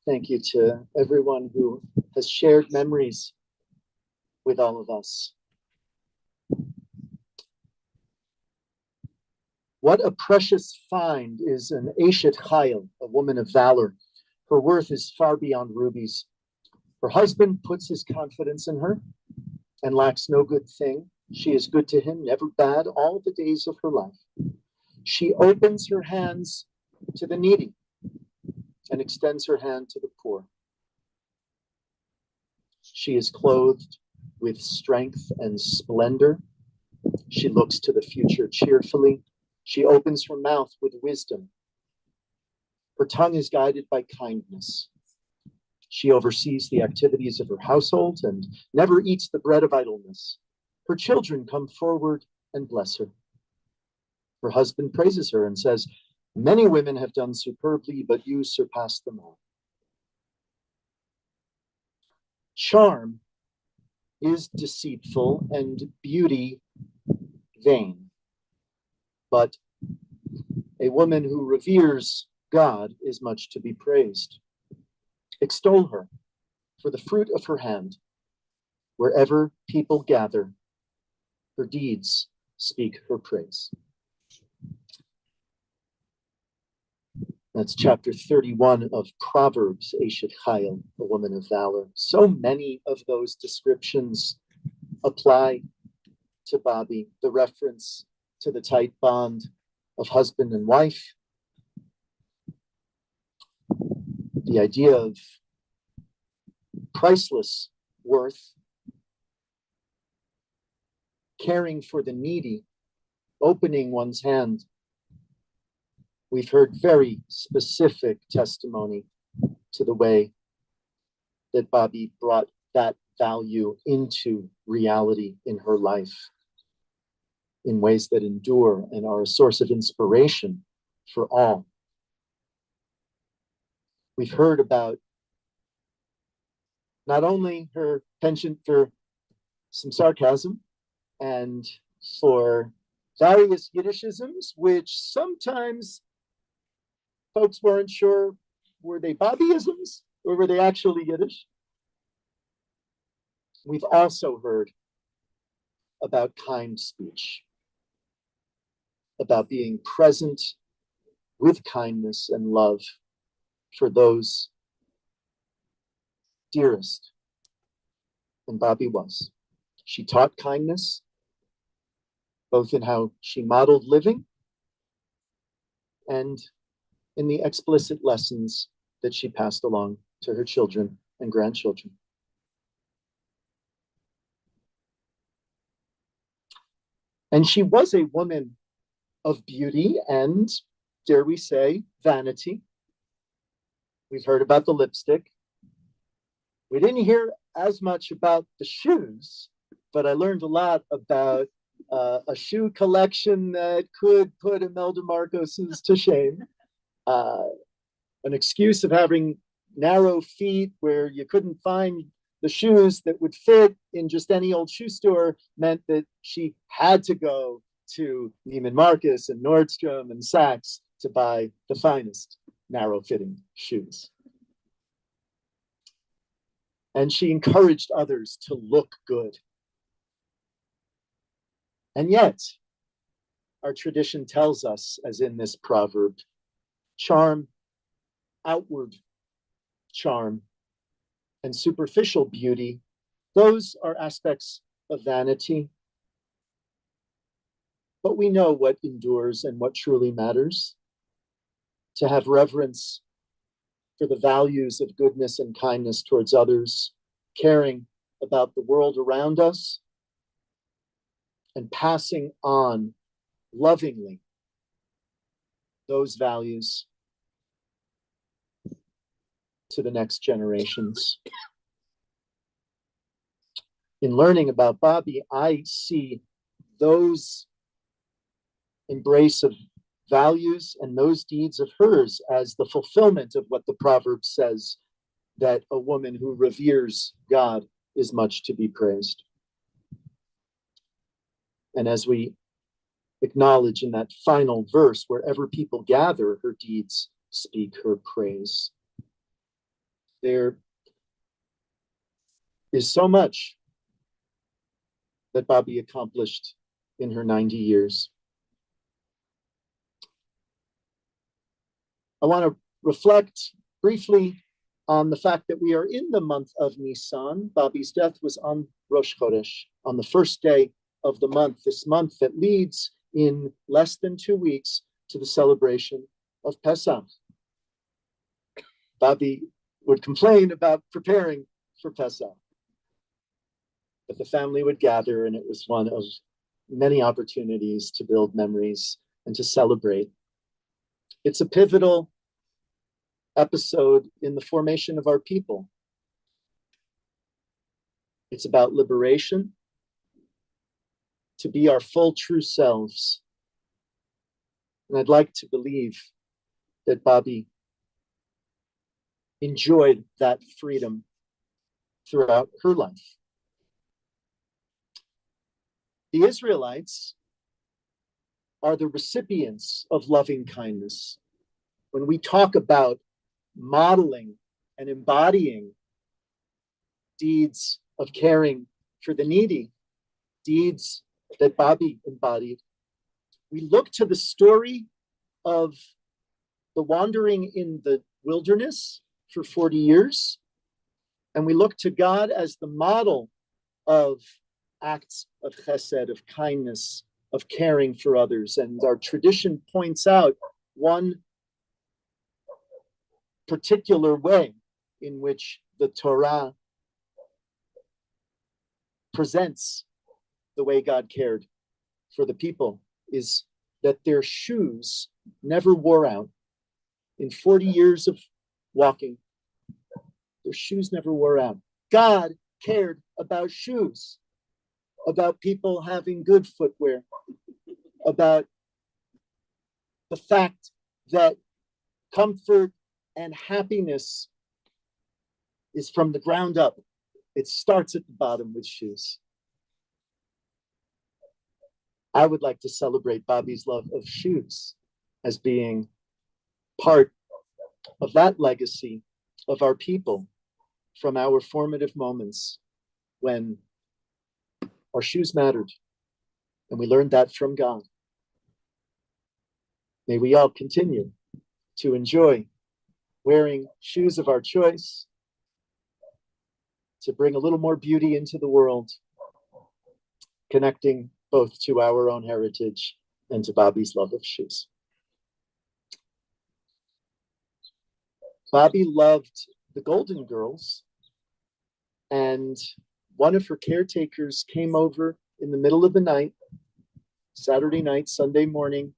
Speaker 2: Thank you to everyone who has shared memories with all of us. What a precious find is an Eshet Chayil, a woman of valor. Her worth is far beyond rubies. Her husband puts his confidence in her and lacks no good thing. She is good to him, never bad, all the days of her life. She opens her hands to the needy and extends her hand to the poor. She is clothed with strength and splendor. She looks to the future cheerfully. She opens her mouth with wisdom. Her tongue is guided by kindness. She oversees the activities of her household and never eats the bread of idleness. Her children come forward and bless her. Her husband praises her and says, "Many women have done superbly, but you surpass them all." Charm is deceitful and beauty vain. But a woman who reveres God is much to be praised. Extol her for the fruit of her hand. Wherever people gather, her deeds speak her praise. That's chapter 31 of Proverbs, Eshet Chayil, a woman of valor. So many of those descriptions apply to Bobby. The reference to the tight bond of husband and wife, the idea of priceless worth, caring for the needy, opening one's hand. We've heard very specific testimony to the way that Bobby brought that value into reality in her life in ways that endure and are a source of inspiration for all. We've heard about not only her penchant for some sarcasm and for various Yiddishisms, which sometimes folks weren't sure, were they Bobbyisms or were they actually Yiddish? We've also heard about kind speech, about being present with kindness and love for those dearest. And Bobby was. She taught kindness, both in how she modeled living and in the explicit lessons that she passed along to her children and grandchildren. And she was a woman of beauty and, dare we say, vanity. We've heard about the lipstick. We didn't hear as much about the shoes, but I learned a lot about a shoe collection that could put Imelda Marcos's to shame. An excuse of having narrow feet where you couldn't find the shoes that would fit in just any old shoe store meant that she had to go to Neiman Marcus and Nordstrom and Saks to buy the finest narrow-fitting shoes. And she encouraged others to look good. And yet, our tradition tells us, as in this proverb, charm, outward charm, and superficial beauty, those are aspects of vanity. But we know what endures and what truly matters. To have reverence for the values of goodness and kindness towards others, caring about the world around us, and passing on lovingly those values to the next generations. In learning about Bobby, I see those embrace of values and those deeds of hers as the fulfillment of what the proverb says, that a woman who reveres God is much to be praised. And as we acknowledge in that final verse, wherever people gather, her deeds speak her praise. There is so much that Bobby accomplished in her 90 years. I want to reflect briefly on the fact that we are in the month of Nisan. Bobby's death was on Rosh Chodesh, on the first day of the month, this month that leads in less than 2 weeks to the celebration of Pesach. Bobby would complain about preparing for Pesach, but the family would gather, and it was one of many opportunities to build memories and to celebrate. It's a pivotal episode in the formation of our people. It's about liberation, to be our full true selves. And I'd like to believe that Bobby enjoyed that freedom throughout her life. The Israelites are the recipients of loving kindness. When we talk about modeling and embodying deeds of caring for the needy, deeds that Bobby embodied, we look to the story of the wandering in the wilderness for 40 years, and we look to God as the model of acts of chesed, of kindness, of caring for others. And our tradition points out one particular way in which the Torah presents the way God cared for the people is that their shoes never wore out. In 40 years of walking, their shoes never wore out. God cared about shoes, about people having good footwear, about the fact that comfort and happiness is from the ground up. It starts at the bottom with shoes. I would like to celebrate Bobby's love of shoes as being part of that legacy of our people from our formative moments when our shoes mattered, and we learned that from God. May we all continue to enjoy wearing shoes of our choice, to bring a little more beauty into the world, connecting both to our own heritage and to Bobby's love of shoes. Bobby loved the Golden Girls, and one of her caretakers came over in the middle of the night, Saturday night, Sunday morning,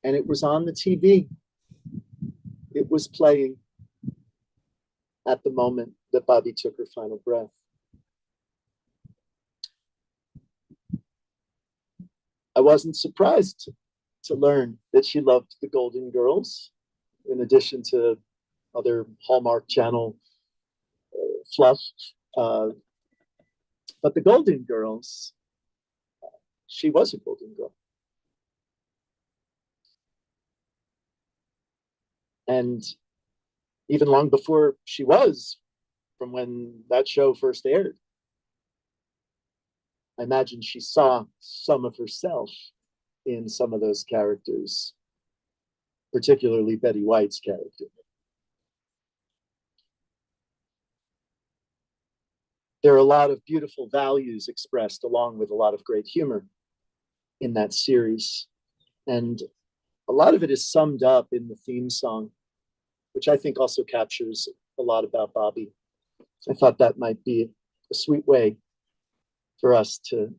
Speaker 2: and it was on the TV. It was playing at the moment that Bobby took her final breath. I wasn't surprised to learn that she loved the Golden Girls, in addition to other Hallmark Channel fluff. But the Golden Girls, she was a Golden Girl. And even long before she was, from when that show first aired, I imagine she saw some of herself in some of those characters, particularly Betty White's character. There are a lot of beautiful values expressed, along with a lot of great humor in that series. And a lot of it is summed up in the theme song, which I think also captures a lot about Bobby. I thought that might be a sweet way for us to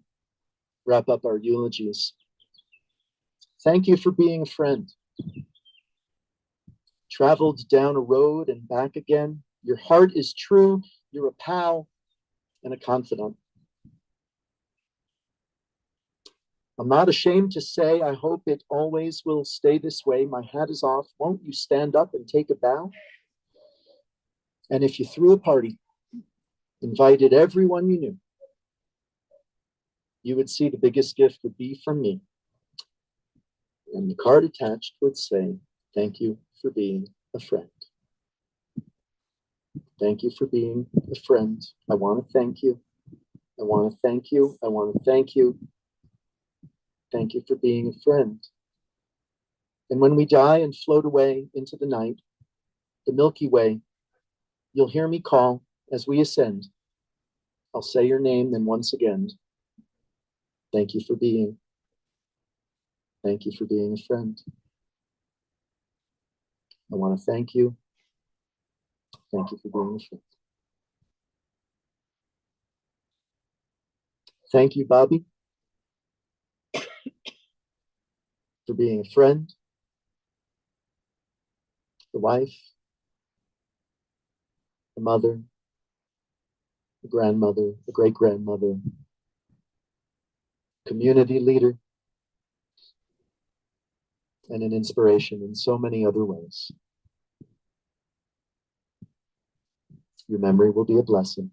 Speaker 2: wrap up our eulogies. Thank you for being a friend. Traveled down a road and back again. Your heart is true. You're a pal and a confidant. I'm not ashamed to say I hope it always will stay this way. My hat is off. Won't you stand up and take a bow? And if you threw a party, invited everyone you knew, you would see the biggest gift would be from me. And the card attached would say, Thank you for being a friend. Thank you for being a friend. I want to thank you. I want to thank you. I want to thank you. Thank you for being a friend. And when we die and float away into the night, the Milky Way, you'll hear me call as we ascend. I'll say your name, then once again, thank you for being. Thank you for being a friend. I want to thank you. Thank you for being a friend. Thank you, Bobby, for being a friend, the wife, the mother, the grandmother, the great-grandmother, community leader, and an inspiration in so many other ways. Your memory will be a blessing.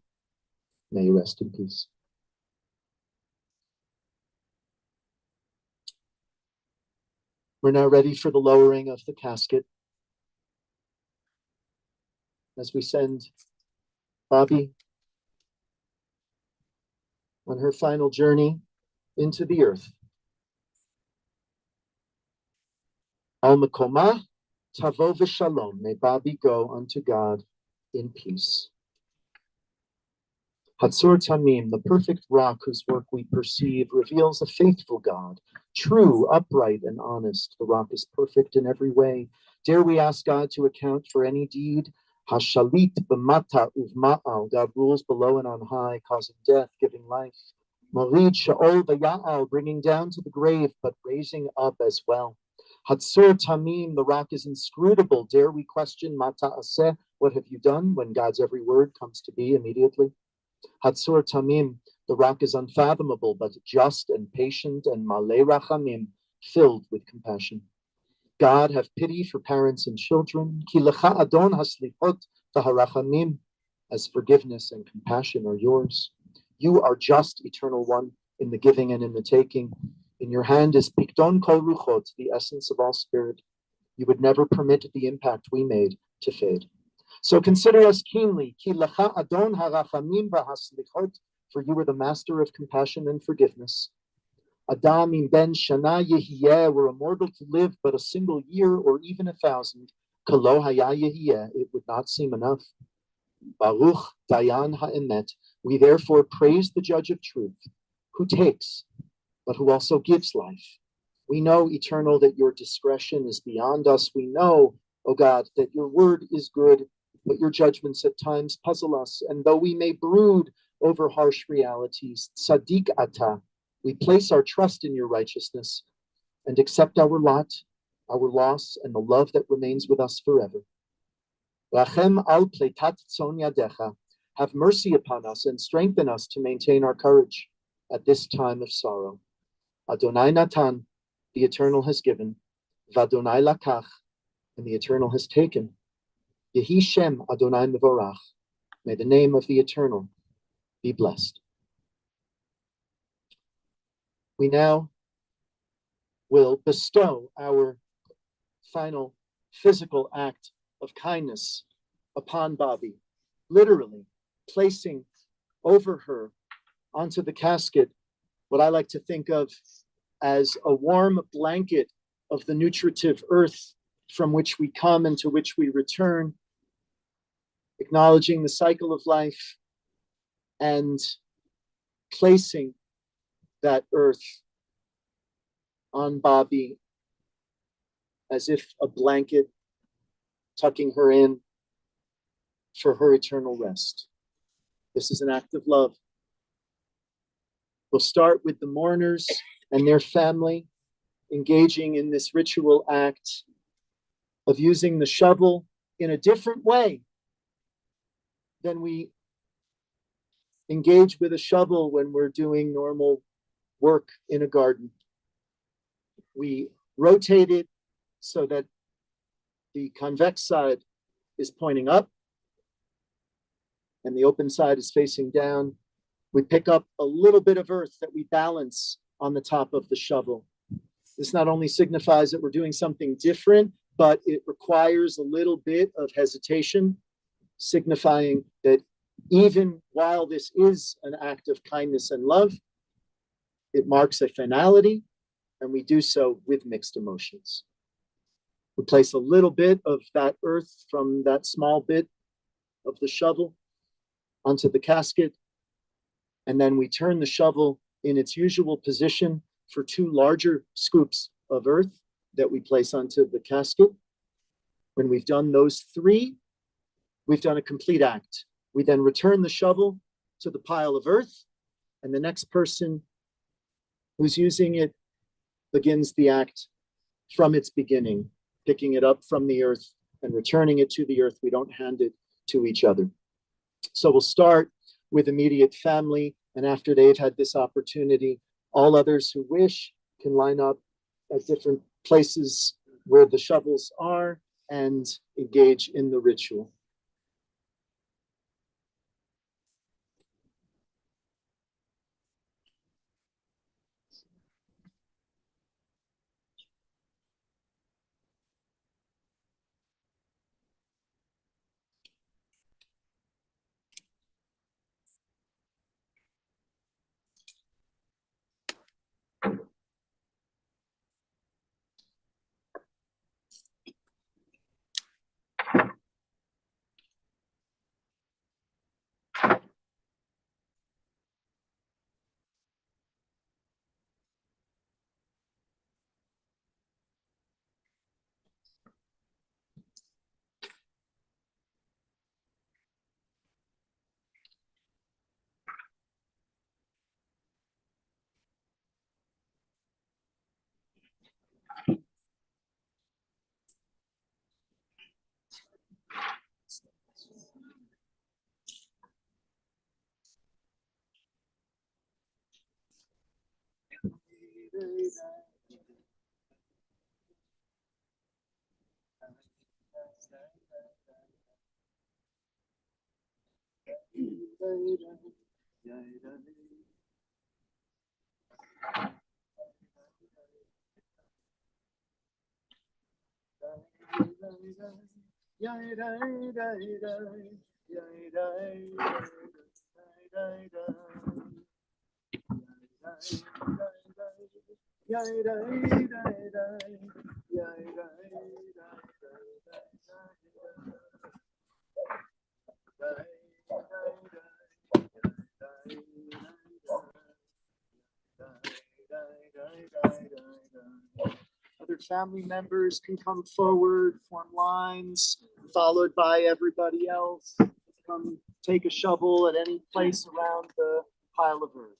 Speaker 2: May you rest in peace. We're now ready for the lowering of the casket. As we send Bobby on her final journey into the earth. Al Makoma Tavo v'Shalom. May Bobby go unto God in peace. Hatzor Tamim, the perfect rock whose work we perceive, reveals a faithful God, true, upright, and honest. The rock is perfect in every way. Dare we ask God to account for any deed? Hashalit b'mata uvma'al, God rules below and on high, causing death, giving life. Morid sha'ol v'ya'al, bringing down to the grave, but raising up as well. Hatzor Tamim, the rock is inscrutable. Dare we question Mata Aseh, what have you done, when God's every word comes to be immediately? Hatzor Tamim, the rock is unfathomable, but just and patient and malei rachamim, filled with compassion. God, have pity for parents and children. Ki lecha adon haslichot v'harachamim, as forgiveness and compassion are yours. You are just, Eternal One, in the giving and in the taking. In your hand is pikdon kol ruchot, the essence of all spirit. You would never permit the impact we made to fade. So consider us keenly, ki lecha adon harachamim v'haslichot, for you are the master of compassion and forgiveness. Adam im ben shana yehiyeh, were a mortal to live but a single year or even 1,000. Kalo haya yehiyeh, it would not seem enough. Baruch dayan ha'emet, we therefore praise the judge of truth, who takes, but who also gives life. We know, Eternal, that your discretion is beyond us. We know, O God, that your word is good, but your judgments at times puzzle us. And though we may brood over harsh realities, tzaddik ata, we place our trust in your righteousness and accept our lot, our loss, and the love that remains with us forever. Rachem al pleitat tzon yadecha, have mercy upon us and strengthen us to maintain our courage at this time of sorrow. Adonai Natan, the Eternal has given, Vadonai lakach, and the Eternal has taken. Yehi Shem Adonai Mevorach, may the name of the Eternal be blessed. We now will bestow our final physical act of kindness upon Bobby, literally placing over her onto the casket what I like to think of as a warm blanket of the nutritive earth from which we come and to which we return, acknowledging the cycle of life and placing that earth on Bobby as if a blanket, tucking her in for her eternal rest. This is an act of love. We'll start with the mourners and their family engaging in this ritual act of using the shovel in a different way than we engage with a shovel when we're doing normal work in a garden. We rotate it so that the convex side is pointing up and the open side is facing down. We pick up a little bit of earth that we balance on the top of the shovel. This not only signifies that we're doing something different, but it requires a little bit of hesitation, signifying that even while this is an act of kindness and love, it marks a finality, and we do so with mixed emotions. We place a little bit of that earth from that small bit of the shovel onto the casket, and then we turn the shovel in its usual position for 2 larger scoops of earth that we place onto the casket. When we've done those 3, we've done a complete act. We then return the shovel to the pile of earth, and the next person who's using it begins the act from its beginning, picking it up from the earth and returning it to the earth. We don't hand it to each other. So we'll start with immediate family, and after they've had this opportunity, all others who wish can line up at different places where the shovels are and engage in the ritual. Other family members can come forward, form lines, followed by everybody else. Come take a shovel at any place around the pile of earth.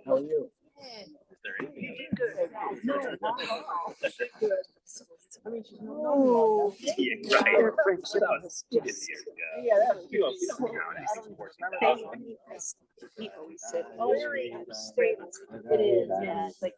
Speaker 2: How are you?
Speaker 1: Oh, he always said, "Oh, Larry, I'm straight." It is, yeah. It's like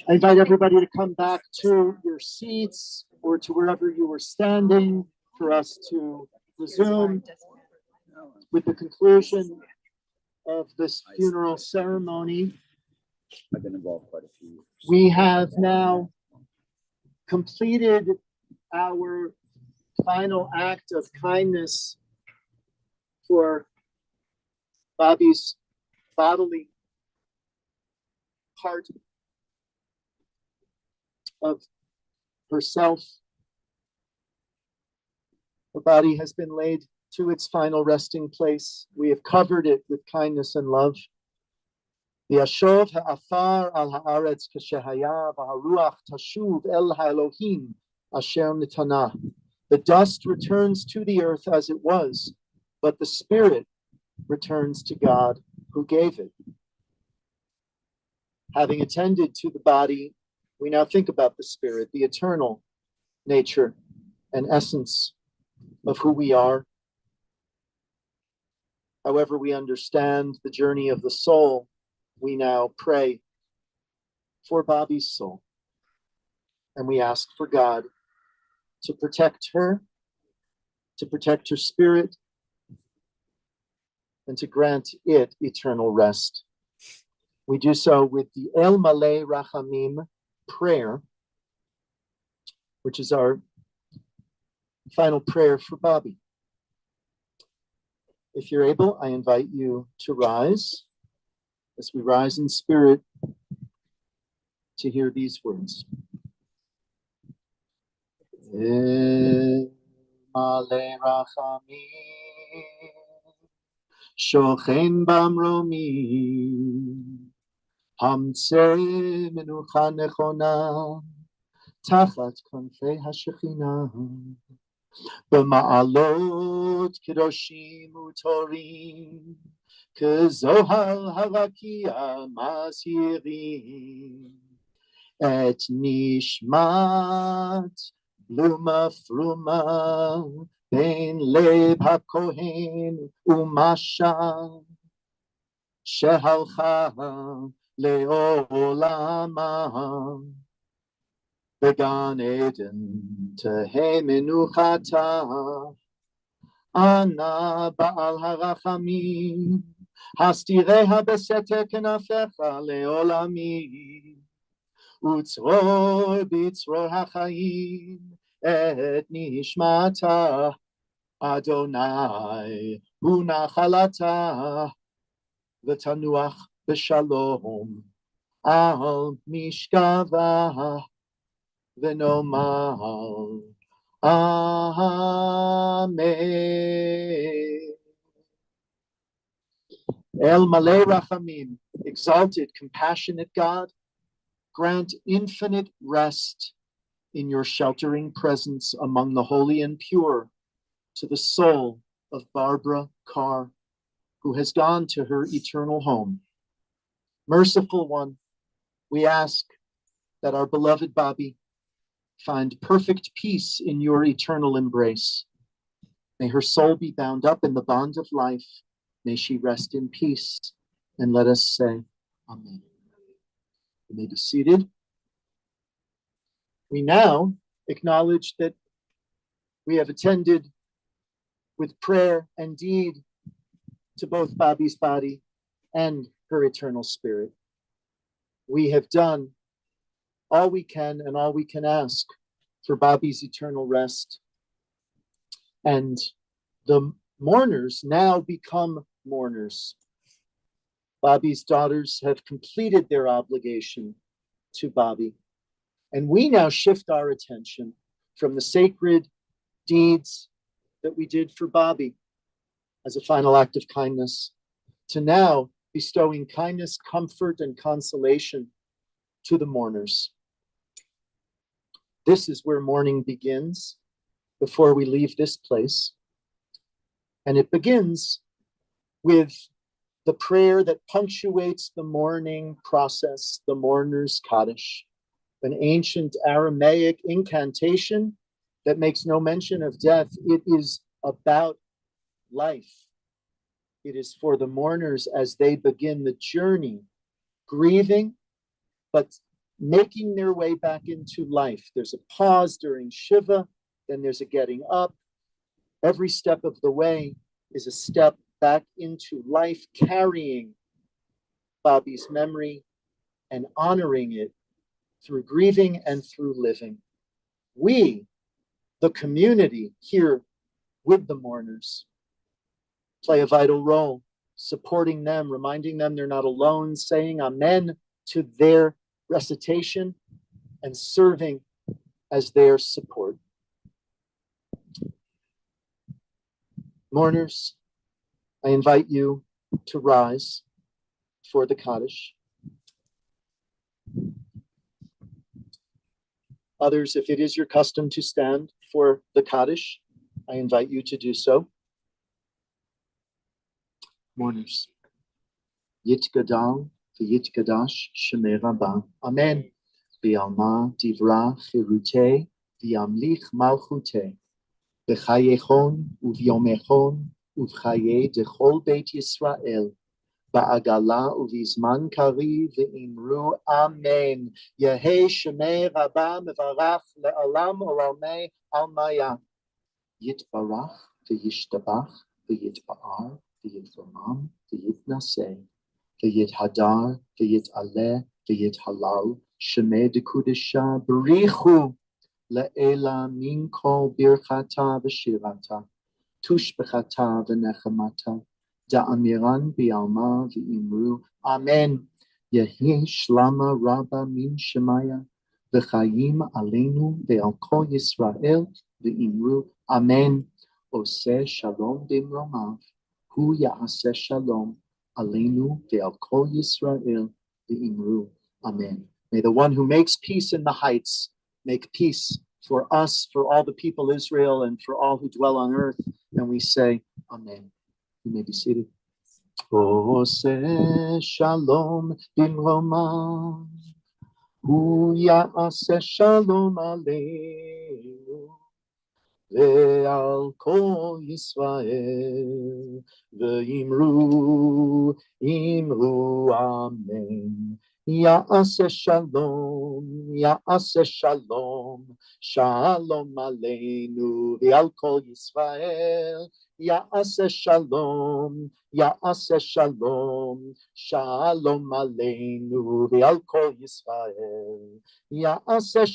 Speaker 2: I invite everybody to come back to your seats or to wherever you were standing for us to resume with the conclusion of this funeral ceremony.
Speaker 7: I've been involved quite a few.
Speaker 2: We have now completed our final act of kindness for Bobby's bodily part of herself. Her body has been laid to its final resting place. We have covered it with kindness and love. Yashov ha'afar al haaretz k'shehaya v'haruach tashuv el ha'elohim asher nitana. The dust returns to the earth as it was, but the spirit returns to God who gave it. Having attended to the body, we now think about the spirit, the eternal nature and essence of who we are. However we understand the journey of the soul, we now pray for Bobby's soul. And we ask for God to protect her spirit, and to grant it eternal rest. We do so with the El Malei Rachamim prayer, which is our final prayer for Bobby. If you're able, I invite you to rise as we rise in spirit to hear these words. El Malei Rachamim Shochen Bamromi Hamtze Menucha Nechona Tachat Kanfei HaShechina B'ma'alot Kedoshim Utorim Kezohar Harakia Masyirim Et Nishmat Bluma Fruma Ben Leb HaKohen Umasha Shehalcha Le'olama Began Eden Tehei Menuchata Ana Baal Harachamim Hastireha Beseter Kenafecha Le'olami Utzror Bitzror HaChaim Et Nishmata Adonai hu nachalata v'tanuach b'shalom al mishkava v'nomar Amen. El Malay Rachamim, exalted, compassionate God, grant infinite rest in your sheltering presence among the holy and pure to the soul of Barbara Carr, who has gone to her eternal home. Merciful One, we ask that our beloved Bobby find perfect peace in your eternal embrace. May her soul be bound up in the bond of life. May she rest in peace. And let us say, Amen. You may be seated. We now acknowledge that we have attended with prayer and deed to both Bobby's body and her eternal spirit. We have done all we can and all we can ask for Bobby's eternal rest. And the mourners now become mourners. Bobby's daughters have completed their obligation to Bobby. And we now shift our attention from the sacred deeds that we did for Bobby as a final act of kindness to now bestowing kindness, comfort, and consolation to the mourners. This is where mourning begins before we leave this place. And it begins with the prayer that punctuates the mourning process, the mourner's Kaddish, an ancient Aramaic incantation that makes no mention of death. It is about life. It is for the mourners as they begin the journey, grieving, but making their way back into life. There's a pause during Shiva, then there's a getting up. Every step of the way is a step back into life, carrying Bobby's memory and honoring it through grieving and through living. We, the community here with the mourners, play a vital role, supporting them, reminding them they're not alone, saying amen to their recitation, and serving as their support. Mourners, I invite you to rise for the Kaddish. Others, if it is your custom to stand for the Kaddish, I invite you to do so. Mourners, Yitgadal v'yitgadash shemei Rabbah. Amen. Bi'alma divra chirute v'yamlich malchute. B'chayechon uvyomechon uvchaye dechol beit Yisrael. Ba'agala uvizman kari v'imru Amen. Yehei shemei Rabbah mevarach le'olam olamei almaya. Yitbarach v'yishtabach v'yitba'ar v'yitramam v'yitnaseh v'yithadar v'yitaleh v'yithalal shemei dekudesha b'richu le'ela min kol birchata v'shirata tush b'chata v'nechamata da'amiran bi'alma v'imru Amen. Yehi shlama rabba min shemaya v'chayim aleinu ve'al kol Yisrael v'imru Amen. Oseh shalom b'imromav hu ya'aseh shalom aleinu ve'al kol Yisrael v'imru Amen. May the one who makes peace in the heights make peace for us, for all the people Israel, and for all who dwell on earth. And we say, Amen. You may be seated. Oseh shalom b'imromav hu ya'aseh shalom aleinu ve'al kol Yisrael ve'imru Amen. Ya'aseh shalom, shalom aleinu ve'al kol Yisrael. Ya'aseh shalom, shalom aleinu ve'al kol Yisrael. Ya'aseh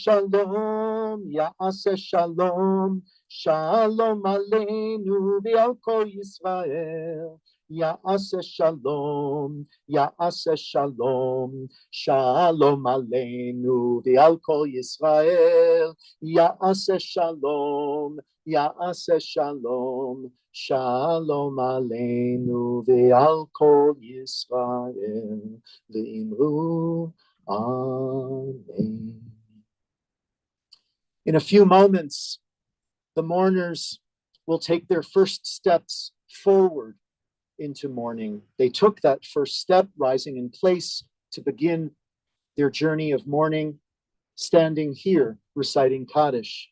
Speaker 2: shalom, Shalom aleinu v'al kol Yisrael. Ya'aseh shalom, ya'aseh shalom. Shalom aleinu v'al kol Yisrael. Ya'aseh shalom, ya'aseh shalom. Shalom aleinu v'al kol Yisrael. V'imru amen. In a few moments, the mourners will take their first steps forward into mourning. They took that first step, rising in place to begin their journey of mourning, standing here, reciting Kaddish.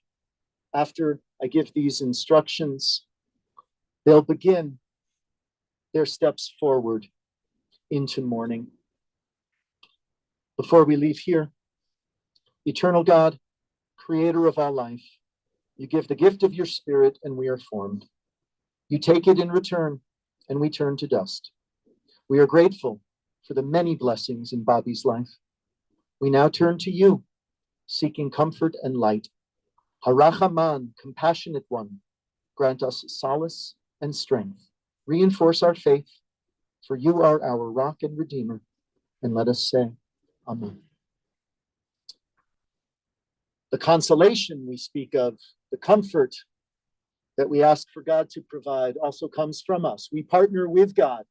Speaker 2: After I give these instructions, they'll begin their steps forward into mourning. Before we leave here, eternal God, creator of all life, you give the gift of your spirit and we are formed. You take it in return and we turn to dust. We are grateful for the many blessings in Bobby's life. We now turn to you, seeking comfort and light. Harachaman, compassionate one, grant us solace and strength. Reinforce our faith, for you are our rock and redeemer. And let us say, Amen. The consolation we speak of, the comfort that we ask for God to provide, also comes from us. We partner with God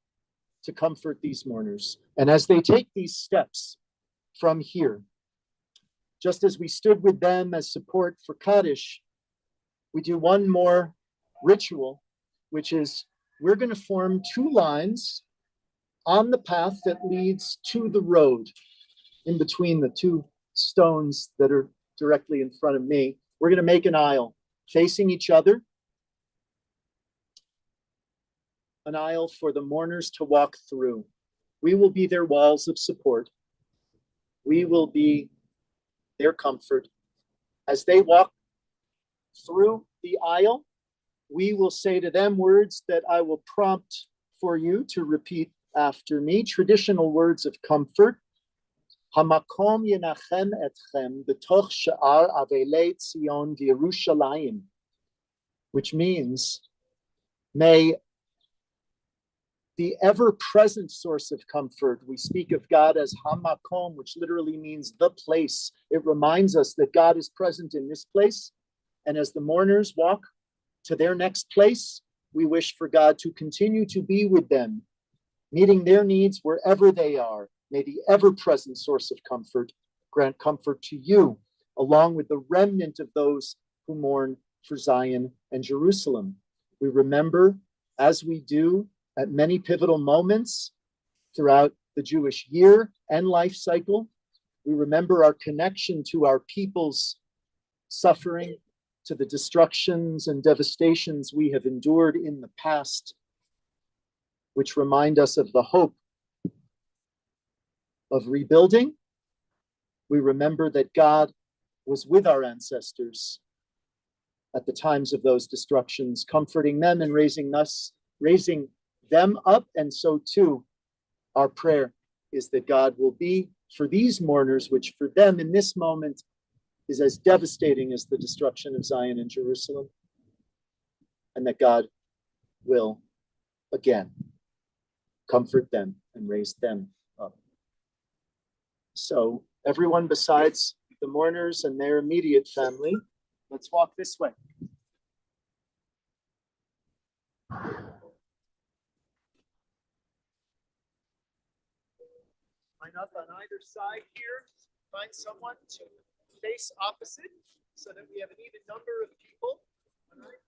Speaker 2: to comfort these mourners. And as they take these steps from here, just as we stood with them as support for Kaddish, we do one more ritual, which is we're going to form two lines on the path that leads to the road in between the two stones that are directly in front of me. We're going to make an aisle facing each other, an aisle for the mourners to walk through. We will be their walls of support. We will be their comfort. As they walk through the aisle, we will say to them words that I will prompt for you to repeat after me, traditional words of comfort. Hamakom yenachem etchem b'toch she'ar avelei Tzion v'Yerushalayim, which means, may the ever-present source of comfort, we speak of God as Hamakom, which literally means the place. It reminds us that God is present in this place. And as the mourners walk to their next place, we wish for God to continue to be with them, meeting their needs wherever they are. May the ever-present source of comfort grant comfort to you, along with the remnant of those who mourn for Zion and Jerusalem. We remember, as we do at many pivotal moments throughout the Jewish year and life cycle, we remember our connection to our people's suffering, to the destructions and devastations we have endured in the past, which remind us of the hope of rebuilding. We remember that God was with our ancestors at the times of those destructions, comforting them and raising them up. And so too, our prayer is that God will be for these mourners, which for them in this moment is as devastating as the destruction of Zion and Jerusalem, and that God will again comfort them and raise them up. So everyone besides the mourners and their immediate family, let's walk this way. Line up on either side here. Find someone to face opposite so that we have an even number of people. All right.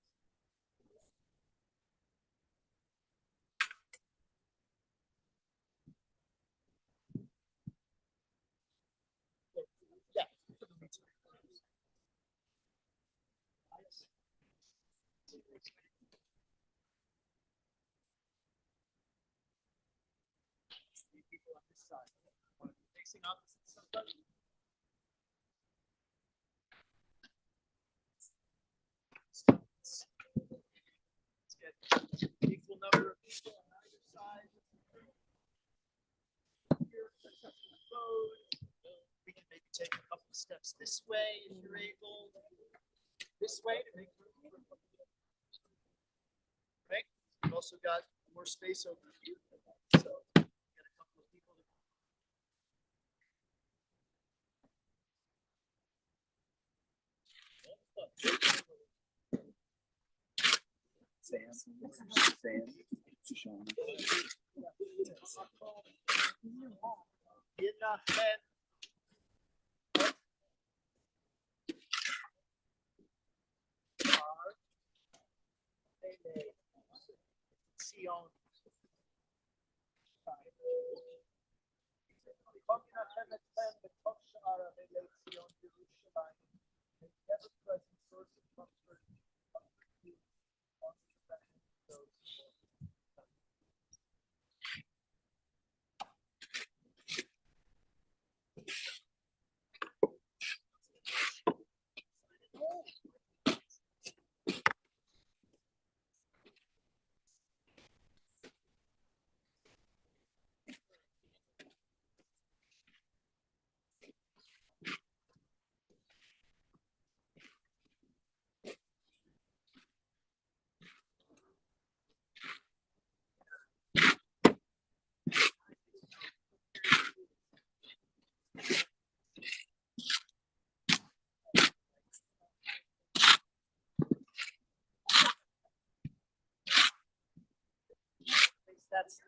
Speaker 2: Yeah. People on this side. Facing opposite somebody. Let's get an equal number of people on either side. Here, let's up to the road. We can maybe take a couple of steps this way if you're able. This way to make room for also got more space over here. So got a couple of people.
Speaker 7: Sam, Sean.
Speaker 2: That's